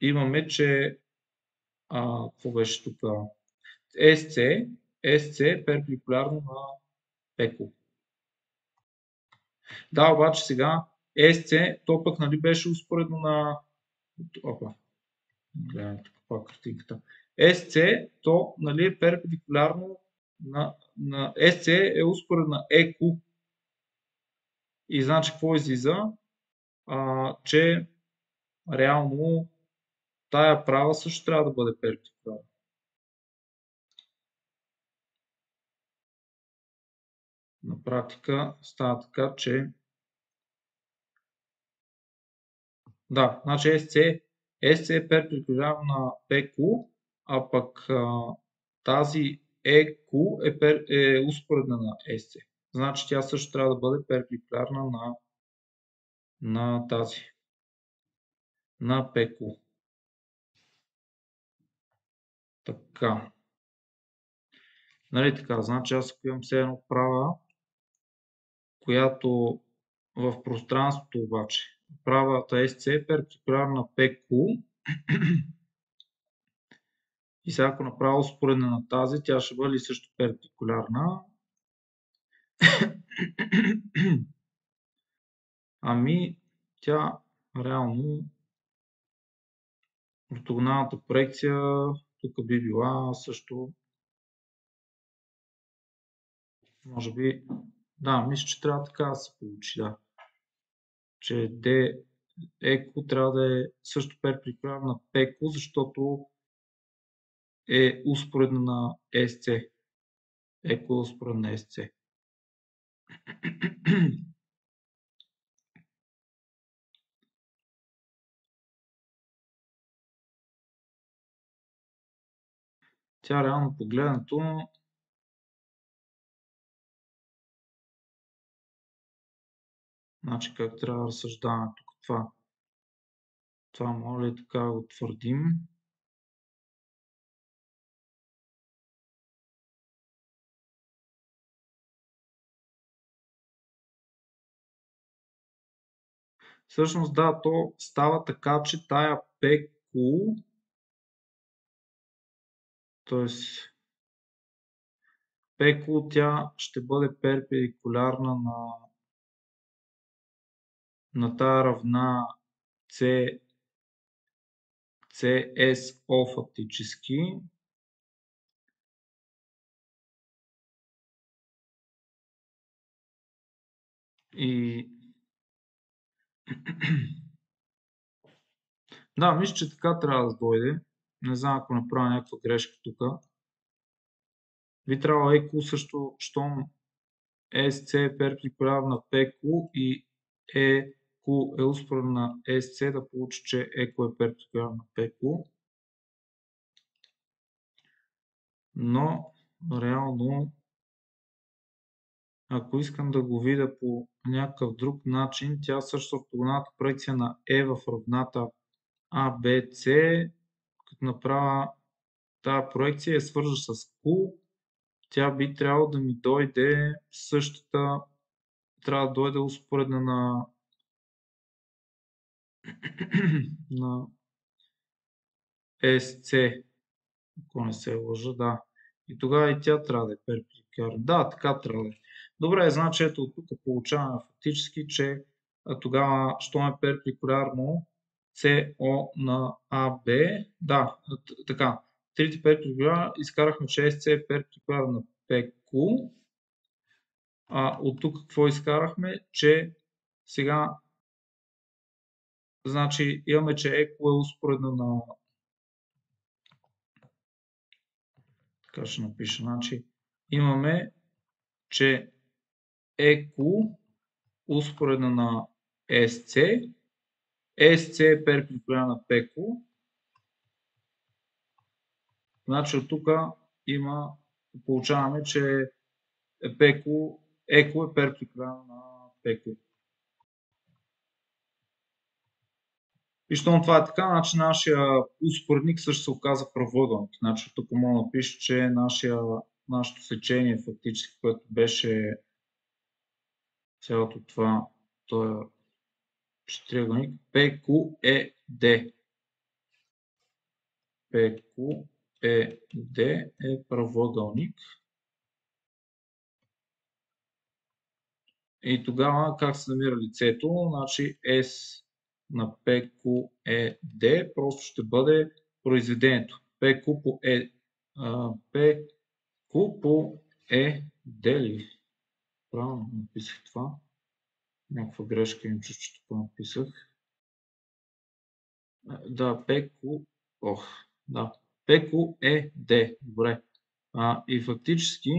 имаме, че какво беше тук? SC е перпендикулярно на PQ. Да, обаче сега SC, то пък нали беше успоредно на... Опа, гледам тук пак картинката. SC, то нали е перпендикулярно на SC е успоредно на EQ. И значи какво излиза? Че реално тая права също трябва да бъде перпендикулярна. На практика става така, че да, значи SC е перпендикулярна на PQ, а пък тази EQ е успоредна на SC. Значи тя също трябва да бъде перпендикулярна на тази, на PQ. Така. Нали така, значи аз ако имам все едно права, която в пространството обаче, правата SC е перпендикулярна на PQ, и сега ако направя успоредна на тази, тя ще бъде също перпендикулярна. Ами, тя реално ортогоналната проекция тук би била също, може би, да, мисля, че трябва така да се получи, да. Че D еко трябва да е също перпендикулярна на PQ, защото е успоредна на SC. Еко е успоредна на SC. Тя реално погледнато значи как трябва да разсъждаваме тук това. Това може ли така да го твърдим? Всъщност да, то става така, че тая PQ, т.е. PQ тя ще бъде перпендикулярна на тая равна CSO фактически. И да, мисля, че така трябва да дойде. Не знам ако направя някаква грешка тук. Би трябвало EQ също, щом SC е перпендикулярна на PQ и EQ е успоредна на SC, да получи, че EQ е перпендикулярна на PQ. Но реално, ако искам да го видя по някакъв друг начин, тя също е ортогоналната проекция на E в равната ABC, като направя тази проекция я свържа с Q, тя би трябвало да ми дойде същата, трябва да дойде успоредна на SC, ако не се лъжа, да. И тогава и тя трябва да е перпендикулярна. Да, така трябва да е. Добре, значи ето от тук получаваме фактически, че тогава, що е перпендикулярно CO на AB, да, така, трите перпендикулара изкарахме, че SC е перпендикулярна на PQ. От тук какво изкарахме, че сега значи имаме, че EQ е успоредна на... Така ще напиша. Значи имаме, че EQ успоредна на SC. SC е перпендикулярна на PQ. Значи от тук получаваме, че EQ е перпендикулярна на PQ. И щом това е така, значи нашия успоредник също се оказа правоъгълник. Значи тук мога да напиша, че нашето сечение фактически, което беше цялото това, този триъгълник, PQED. PQED е правоъгълник. И тогава как се намира лицето? Значи S на PQED просто ще бъде произведението. PQ по ED ли? Правилно написах това. Някаква грешка им чуш, че това написах. Да, PQED. Добре. И фактически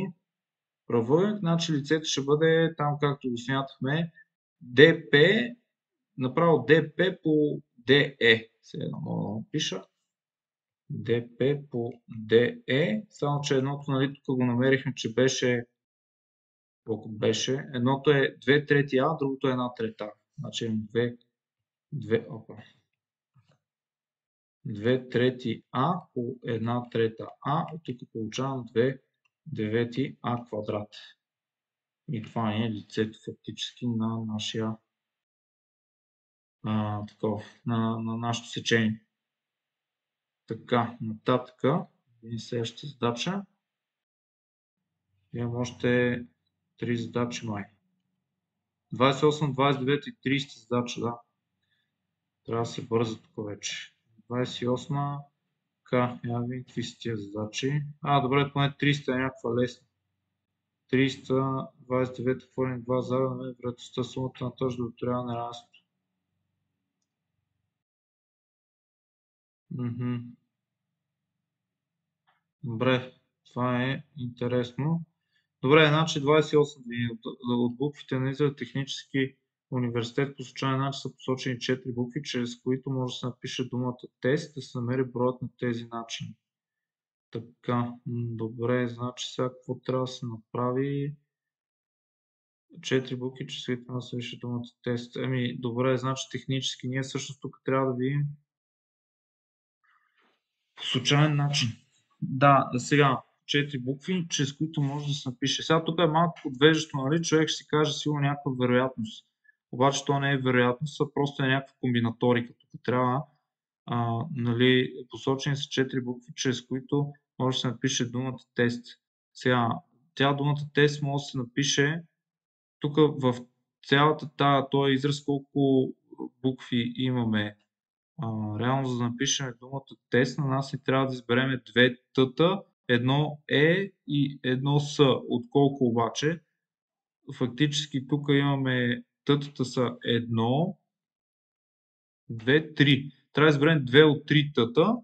правоъгълник, значи лицето ще бъде там, както го смятахме, DP, направо DP по DE. Сега мога да напиша. DP по DE, само че едното, нали, тук го намерихме, че беше, колко беше, едното е 2/3 А, другото е 1/3 А. Значи 2/3 А по 1/3 А, от тук получавам 2/9 А квадрат. И това е лицето фактически на нашия на нашето сечение. Така, нататък и следващата задача. Имам още 3 задачи май. 28, 29 и 30 задача, да. Трябва да се бърза тук вече. 28, така, я видим какви са тия задачи. Добре, поне 300 е някаква лесна. 300, 29, отворени 2 задане, вероятността сумата на тъжда до трябва неравенството. Добре, това е интересно. Добре, значи 28 от буквите на израз технически университет по случайен начин са посочени 4 букви, чрез които може да се напише думата тест, да се намери броят на тези начини. Така, добре, значи сега какво трябва да се направи? 4 букви, чрез които може да се напише думата тест. Добре, значи технически ние всъщност тук трябва да видим по случайен начин. Да, сега 4 букви, чрез които може да се напише. Сега тук е малко подвеждащо, нали? Човек ще си каже сигурно някаква вероятност. Обаче то не е вероятност, а просто е някаква комбинаторика. Тук трябва, нали, посочени са 4 букви, чрез които може да се напише думата тест. Сега, тя думата тест може да се напише тук в цялата този израз колко букви имаме. Реално, за да напишем думата тест, на нас ни трябва да изберем 2 тъта, едно Е и едно С. Отколко обаче? Фактически тук имаме тътата са 1, 2, 3. Трябва да изберем 2 от 3 тъта.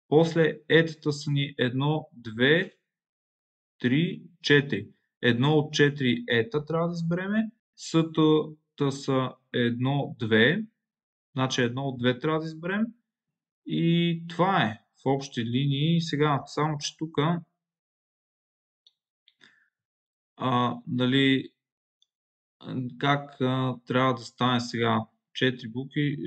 После етата са ни 1, 2, 3, 4. 1 от 4 ета трябва да изберем. Сътата са 1, 2. Значи 1 от 2 трябва да изберем. И това е в общи линии. Сега, само че тук дали как трябва да стане сега 4 букви,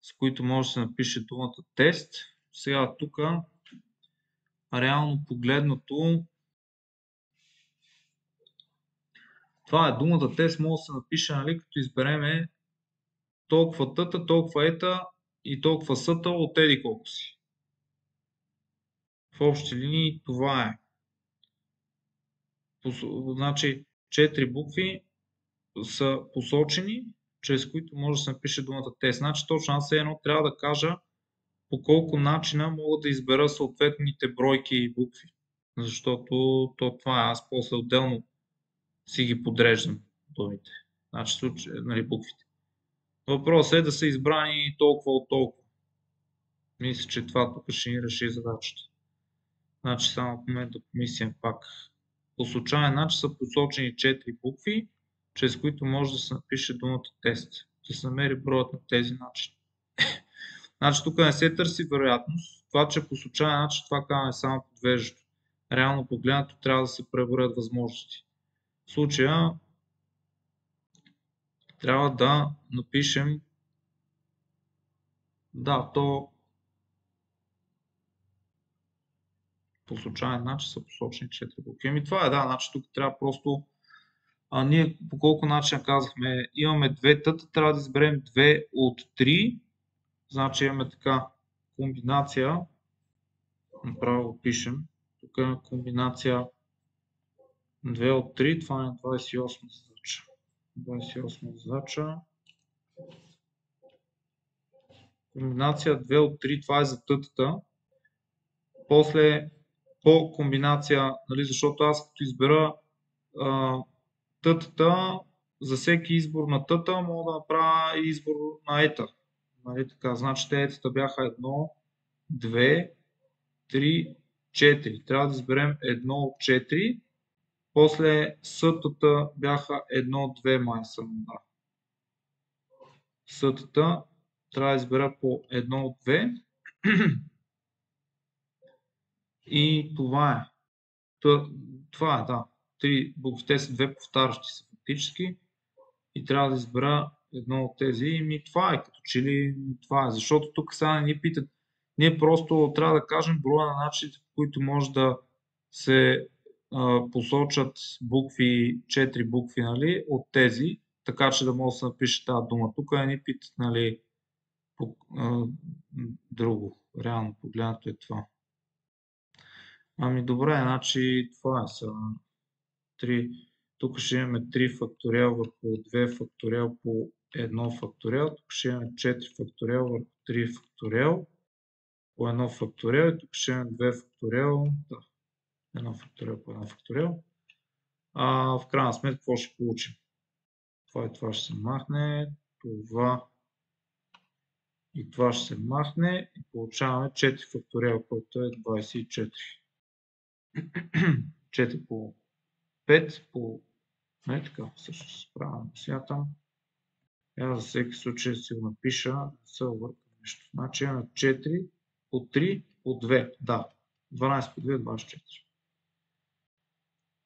с които може да се напише думата тест. Сега тук реално погледнато това е думата тест, може да се напише, нали, като избереме толкова тъта, толкова ета и толкова съта от еди колко си. В общи линии това е. Значи 4 букви са посочени, чрез които може да се напише думата тест. Значи точно аз едно трябва да кажа по колко начина мога да избера съответните бройки и букви. Защото това е. Аз после отделно си ги подреждам думите. Значи нали, буквите. Въпросът е да са избрани толкова от толкова. Мисля, че това тук ще ни реши задачата. Значи само в момента да помислям пак по случайен начин са посочени 4 букви, чрез които може да се напише думата тест. Да се намери броят на тези начини. Значи тук не се търси вероятност. Това, че по случайен начин, това казваме само подвеждащо. Реално погледнато трябва да се преброят възможности. В случая трябва да напишем то по случайен начин са посочени 4 букви. Това значи тук трябва просто ние по колко начина казахме, имаме две тъта, трябва да изберем 2 от 3. Значи имаме така комбинация, направо пишем, тук е комбинация 2 от 3, това е 28 задача. 28 задача. Комбинация 2 от 3, това е за тътата. После по комбинация, защото аз като избера тътата, за всеки избор на тъта мога да направя и избор на ета. Нали така? Значи те етата бяха 1, 2, 3, 4. Трябва да изберем 1 от 4. После сътата бяха 1, 2 май съм. Да. Сътата трябва да избера по 1 от 2. И това е. Това е, да. 3 букви, те са 2 повтарящи се фактически. И трябва да избера едно от тези. И това е, като че ли това е. Защото тук сега не ни питат. Ние просто трябва да кажем броя на начините, по които може да се посочат букви, 4 букви, нали, от тези, така че да може да се напише тази дума. Тук не ни питат, нали, друго. Реално погледнато е това. Ами добре, значи това е са 3. Тук ще имаме 3 факториал върху 2 факториал по 1 факториал. Тук ще имаме 4 факториал върху 3 факториал по 1 факториал. И тук ще имаме 2 факториал. Да, 1 факториал по 1 факториал. В крайна сметка, какво ще получим? Това ще се махне. Това и това ще се махне. И получаваме 4 факториал, който е 24. 4 по 5 по... Не така, всъщност правилно смятам. Аз за всеки случай си го напиша, да се объркам нещо. Значи имаме 4 по 3 по 2. Да, 12 по 2 24.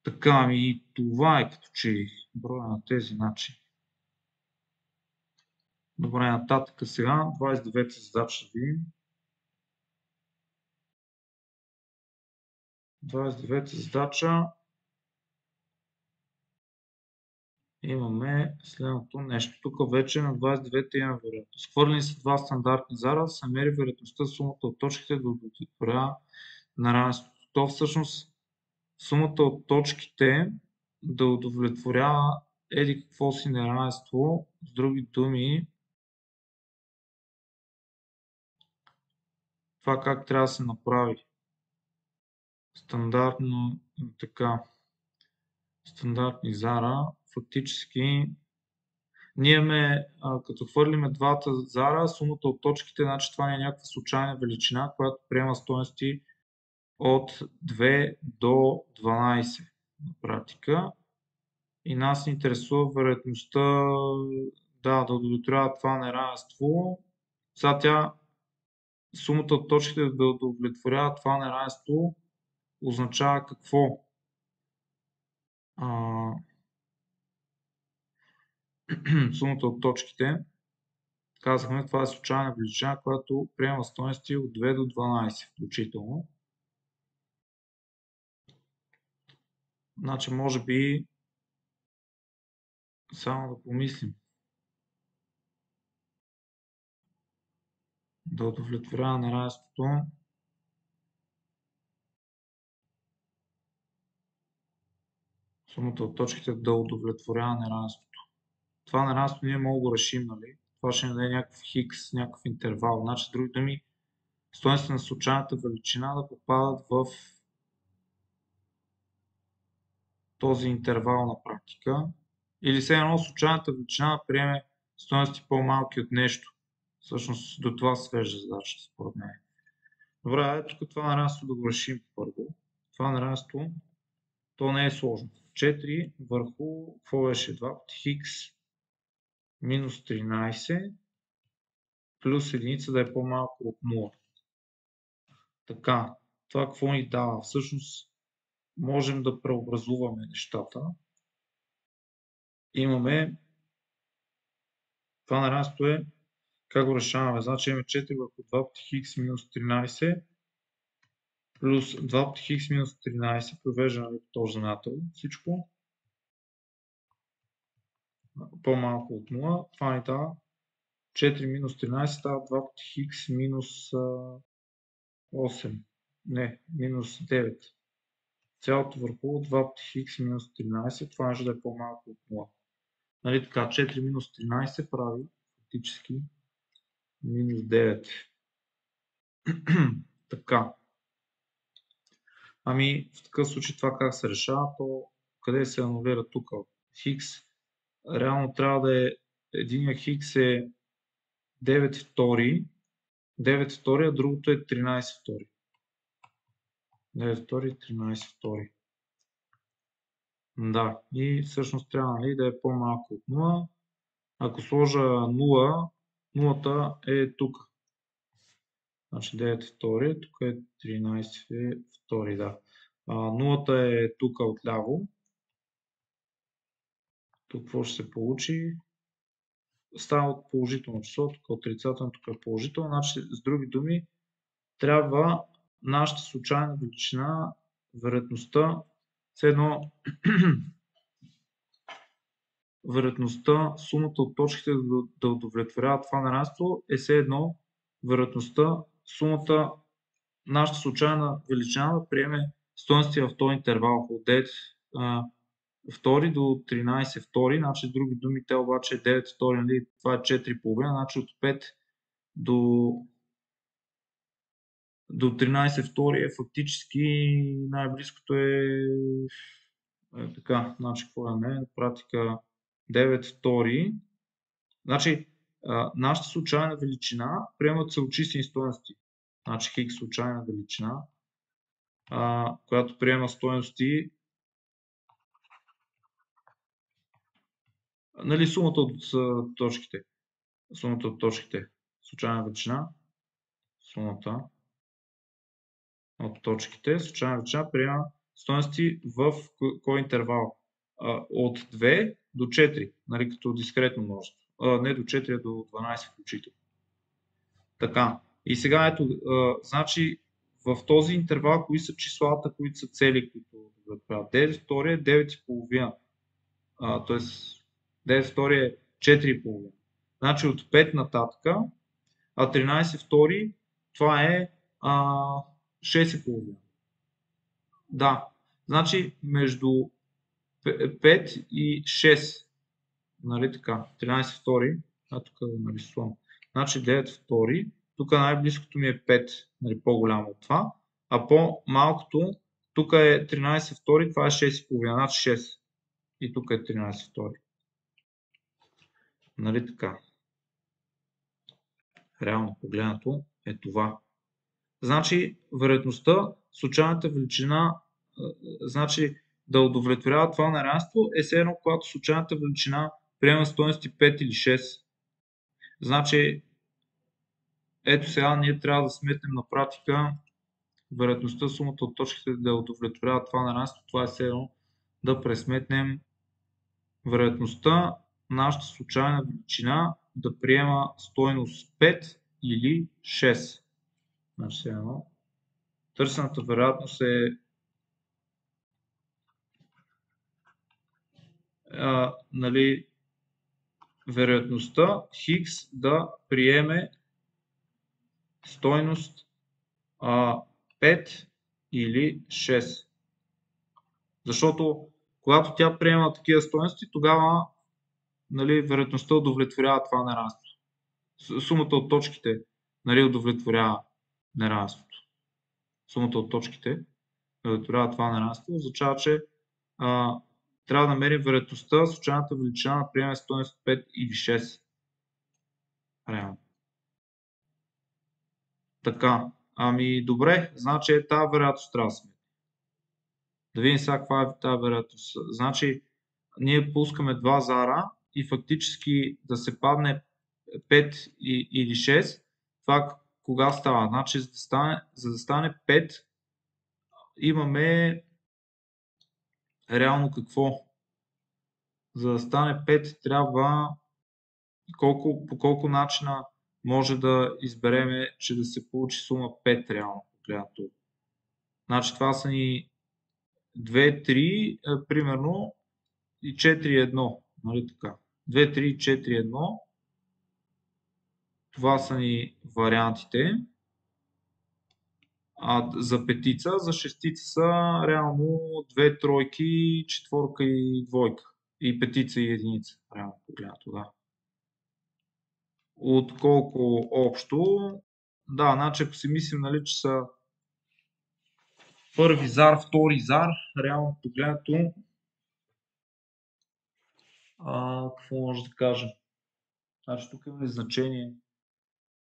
Така, и това е като че броя на тези начини. Добре, нататък сега, 29-та задача да видим. 29-та задача имаме следното нещо. Тук вече на 29-та имаме вероятност. Хвърлени са два стандартни зара, се мери вероятността сумата от точките да удовлетворява на равенството. То всъщност сумата от точките да удовлетворява еди какво си неравенство. С други думи, това как трябва да се направи. Стандартно така. Стандартни зара. Фактически ние имаме, като хвърлиме двата зара, сумата от точките, значи това не е някаква случайна величина, която приема стойности от 2 до 12 на практика. И нас ни интересува вероятността да удовлетворява това неравенство. Сега сумата от точките да удовлетворява това неравенство означава какво? Сумата от точките, казахме, това е случайна величина, която приема стойности от 2 до 12 включително. Значи може би само да помислим. Да удовлетворява неравенството. Сумата от точките да удовлетворява неравенството. Това неравенство ние мога да го решим, нали? Това ще даде някакъв хикс, някакъв интервал. Значи, с други думи, стойностите на случайната величина да попадат в този интервал на практика. Или все едно случайната величина да приеме стойности по-малки от нещо. Всъщност до това свежда задачата, според мен. Добре, тук това неравенство да го решим първо. Това неравенство То не е сложно. 4 върху, какво беше 2 пъти хикс минус 13 плюс единица да е по-малко от 0. Така, това какво ни дава? Всъщност можем да преобразуваме нещата. Имаме, това нараство е, как го решаваме? Значи имаме 4 върху 2 пъти хикс минус 13 плюс 2 пъти хикс минус 13, провеждаме по този знаменател всичко. По-малко от 0, това ни дава 4 минус 13 става 2 пъти хикс минус 8. Не, минус 9. Цялото върху 2 пъти хикс минус 13, това може да е по-малко от 0. Нали така, 4 минус 13 прави фактически минус 9. Така. Ами, в такъв случай това как се решава, то къде се анулира тук? Хикс. Реално трябва да е, единия хикс е 9 втори, 9 втори, а другото е 13 втори. 9 втори, 13 втори. Да, и всъщност трябва, нали, да е по-малко от 0. Ако сложа 0, нулата е тук. Значи 9 втори, тук е 13 втори, да. Нулата е тук отляво. Тук какво ще се получи? Става от положително число, тук отрицателно, тук е положително. Значи, с други думи, трябва нашата случайна величина, вероятността, все едно вероятността, сумата от точките да удовлетворява това нараство е все едно вероятността, сумата, нашата случайна величина да приеме стойности в този интервал от 9 втори до 13 втори, значи с други думи, те обаче 9 втори, нали, това е 4,5, значи от 5 до 13 втори е фактически най-близкото е така, значи какво е на практика 9 втори. Значи нашата случайна величина приемат целочислени стойности. Значи хикс случайна величина, която приема стойности, нали, сумата от точките. Сумата от точките. Случайна величина. Сумата от точките. Случайна величина приема стойности в кой интервал? От 2 до 4, нали, като дискретно множество. Не до 4, а до 12 включително. Така. И сега ето, значи в този интервал, кои са числата, които са цели, които правят? 9 втори е 9,5. Т.е. 9 втори е 4,5. Значи от 5 нататък, а 13 втори това е 6,5. Да, значи между 5 и 6, нали така, 13 втори, тук да нарисувам, значи 9 втори, тук най-близкото ми е 5, нали, по-голямо от това, а по-малкото, тук е 13 втори, това е 6,5, значи 6 и тук е 13 втори. Нали така. Реално погледнато е това. Значи вероятността, случайната величина, значи да удовлетворява това неравенство е все едно, когато случайната величина приема стойности 5 или 6. Значи, ето сега ние трябва да сметнем на практика вероятността, сумата от точките да удовлетворява това неравенство. Това е все едно да пресметнем вероятността нашата случайна величина да приема стойност 5 или 6. Значи все едно търсената вероятност е нали, вероятността Хикс да приеме стойност 5 или 6. Защото когато тя приема такива стойности, тогава, нали, вероятността удовлетворява това неравенство. Сумата от точките, нали, удовлетворява неравенството. Сумата от точките удовлетворява това неравенство, означава, че трябва да намерим вероятността, случайната величина да приеме стойност 5 или 6. Реално. Така, ами добре, значи тази вероятност трябва да сме. Да видим сега каква е тази вероятност. Значи, ние пускаме 2 зара и фактически да се падне 5 или 6. Това кога става? Значи, за да стане 5, имаме реално какво? За да стане 5, трябва по колко начина може да избереме, че да се получи сума 5 реално погледнато. Значи това са ни 2, 3, примерно и 4, 1. Нали така? 2, 3, 4, 1. Това са ни вариантите. А за петица, за шестица са реално 2 тройки, четворка и двойка. И петица и единица. Реално погледнато, да. Отколко общо. Да, значи ако си мислим, нали, че са първи зар, втори зар, реално погледнато, какво може да кажем? Значи тук има значение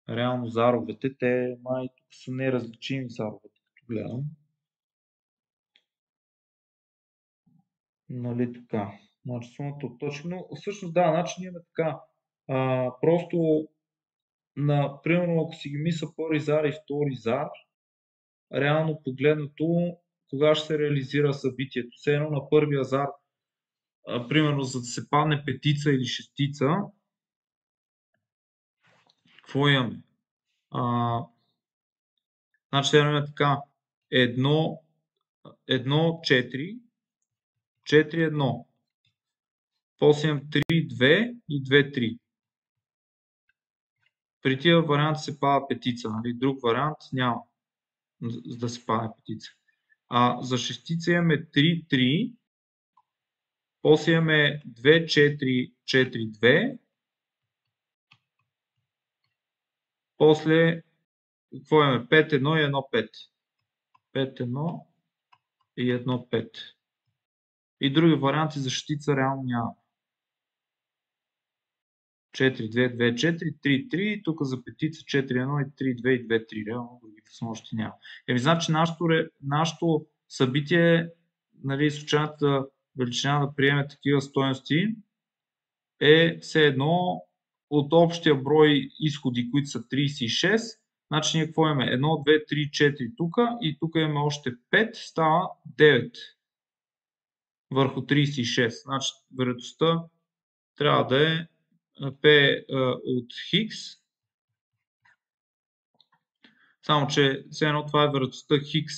реално заровете, те май тук са неразличими заровете, като гледам. Нали така? Значи сумата от точки, но всъщност да, значи ние имаме така. Просто, примерно, ако си ги мисля първи зар и втори зар, реално погледнато, кога ще се реализира събитието. Все едно на първия зар, примерно, за да се падне петица или шестица, какво имаме? Значи имаме така 1, 4, 4, 1. После имам 3, 2 и 2, 3. При тия варианти се пада петица, нали? Друг вариант няма за да се падне петица. За шестица имаме 3, 3. После имаме 2, 4, 4, 2. После какво имаме? 5, 1 и 1, 5. 5, 1 и 1, 5. И други варианти за шестица реално няма. 4, 2, 2, 4, 3, 3, тук за петица 4, 1 и 3, 2 и 2, 3. Реално други възможности няма. Значи нашето събитие, нали, случайната величина да приеме такива стойности е все едно от общия брой изходи, които са 36. Значи ние какво имаме? 1, 2, 3, 4 тук и тук имаме още 5, става 9 върху 36. Значи вероятността трябва да е P от Хикс. Само че все едно това е вероятността Хикс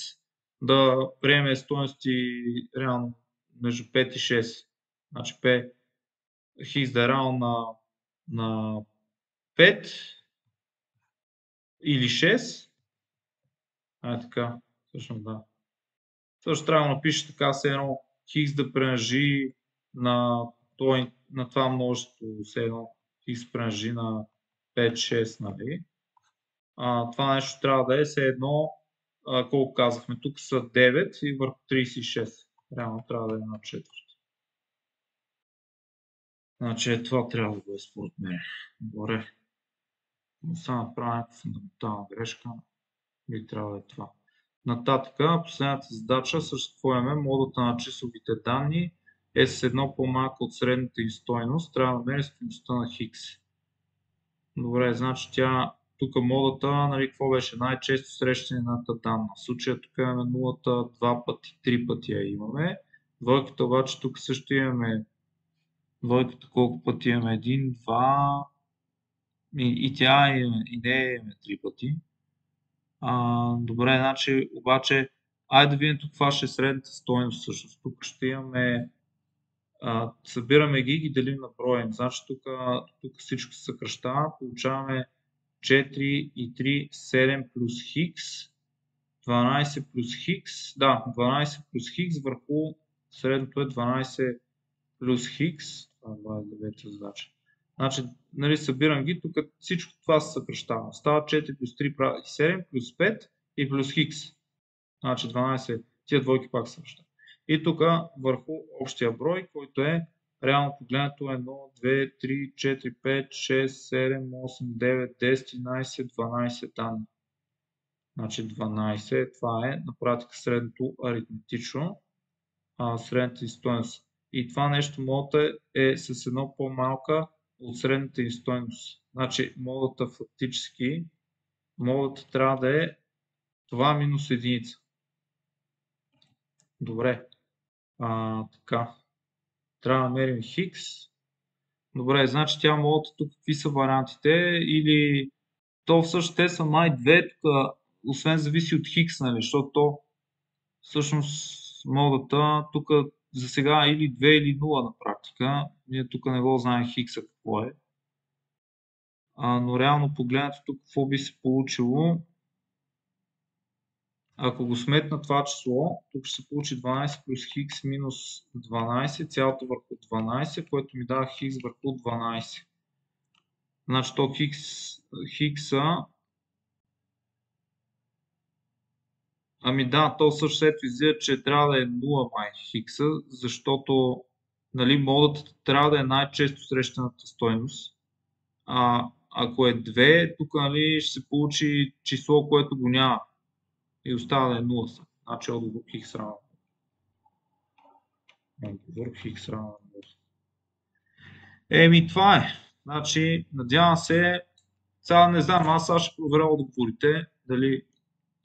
да приеме стойности реално между 5 и 6. Значи P Хикс да е равно на 5 или 6. Така, всъщност да. Също трябва да напише така, все едно Хикс да принадлежи на това множество, все едно Хикс принадлежи на 5-6, нали? Това нещо трябва да е все едно, колко казахме, тук са 9 и върху 36. Реално трябва да е една четвърта. Значи това трябва да бъде според мен. Добре. Но сега направя някаква фундаментална грешка. Би трябва да е това. Нататък, последната задача, също какво имаме? Модата на числовите данни е с едно по-малко от средната им стойност. Трябва да намери стойността на Хикс. Добре, значи тук модата, нали, какво беше? Най-често срещаната данна. В случая тук имаме нулата 2 пъти, 3 пъти я имаме. Двойката обаче тук също имаме. Двойката колко пъти имаме? 1, 2 и тя и не имаме 3 пъти. Добре, значи обаче, айде да видим тук каква ще е средната стойност всъщност. Тук ще имаме, събираме ги делим на броя. Значи тук всичко се съкръщава, получаваме 4 и 3, 7 плюс Хикс, 12 плюс Хикс, да, 12 плюс Хикс върху средното е 12 плюс Хикс, това е 9 задача. Значи, нали, събирам ги, тук всичко това се съкръщава. Става 4 плюс 3 прави 7 плюс 5 и плюс Хикс. Значи 12, тия двойки пак се съкръщават. И тук върху общия брой, който е реално погледнато 1, 2, 3, 4, 5, 6, 7, 8, 9, 10, 11, 12 данни. Значи 12, това е на практика средното аритметично. средната стойност. И това нещо модата е с едно по-малка от средната им стойност. Значи модата фактически, модата трябва да е това минус единица. Добре. Така. Трябва да намерим хикс. Добре, значи тя модата тук какви са вариантите или то всъщност те са май две тук, освен зависи от хикс, нали, защото всъщност модата тук за сега или 2 или 0 на практика. Ние тук не го знаем хикса какво е. Но реално погледнато тук какво би се получило. Ако го сметна това число, тук ще се получи 12 плюс хикс минус 12, цялото върху 12, което ми дава хикс върху 12. Значи то хикса. Ами да, то също ето излиза, че трябва да е 0 май хикса, защото нали, модата трябва да е най-често срещаната стойност. Ако е 2, тук нали, ще се получи число, което го няма. И остава да е 0. Значи отговор хикс равно. Отговор хикс равно 0. Еми това е. Значи, надявам се, сега не знам, аз ще проверя отговорите, дали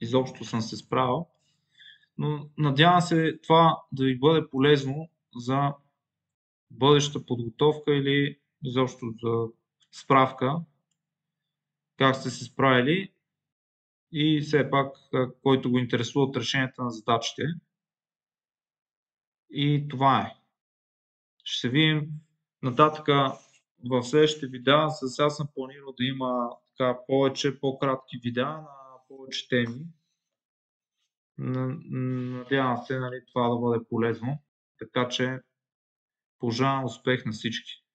изобщо съм се справил. Но надявам се това да ви бъде полезно за бъдеща подготовка или изобщо за справка как сте се справили и все пак който го интересува от решенията на задачите. И това е. Ще се видим нататък в следващите видеа. За сега съм планирал да има така повече по-кратки видеа на повече теми. Надявам се нали, това да бъде полезно. Така че пожелавам успех на всички!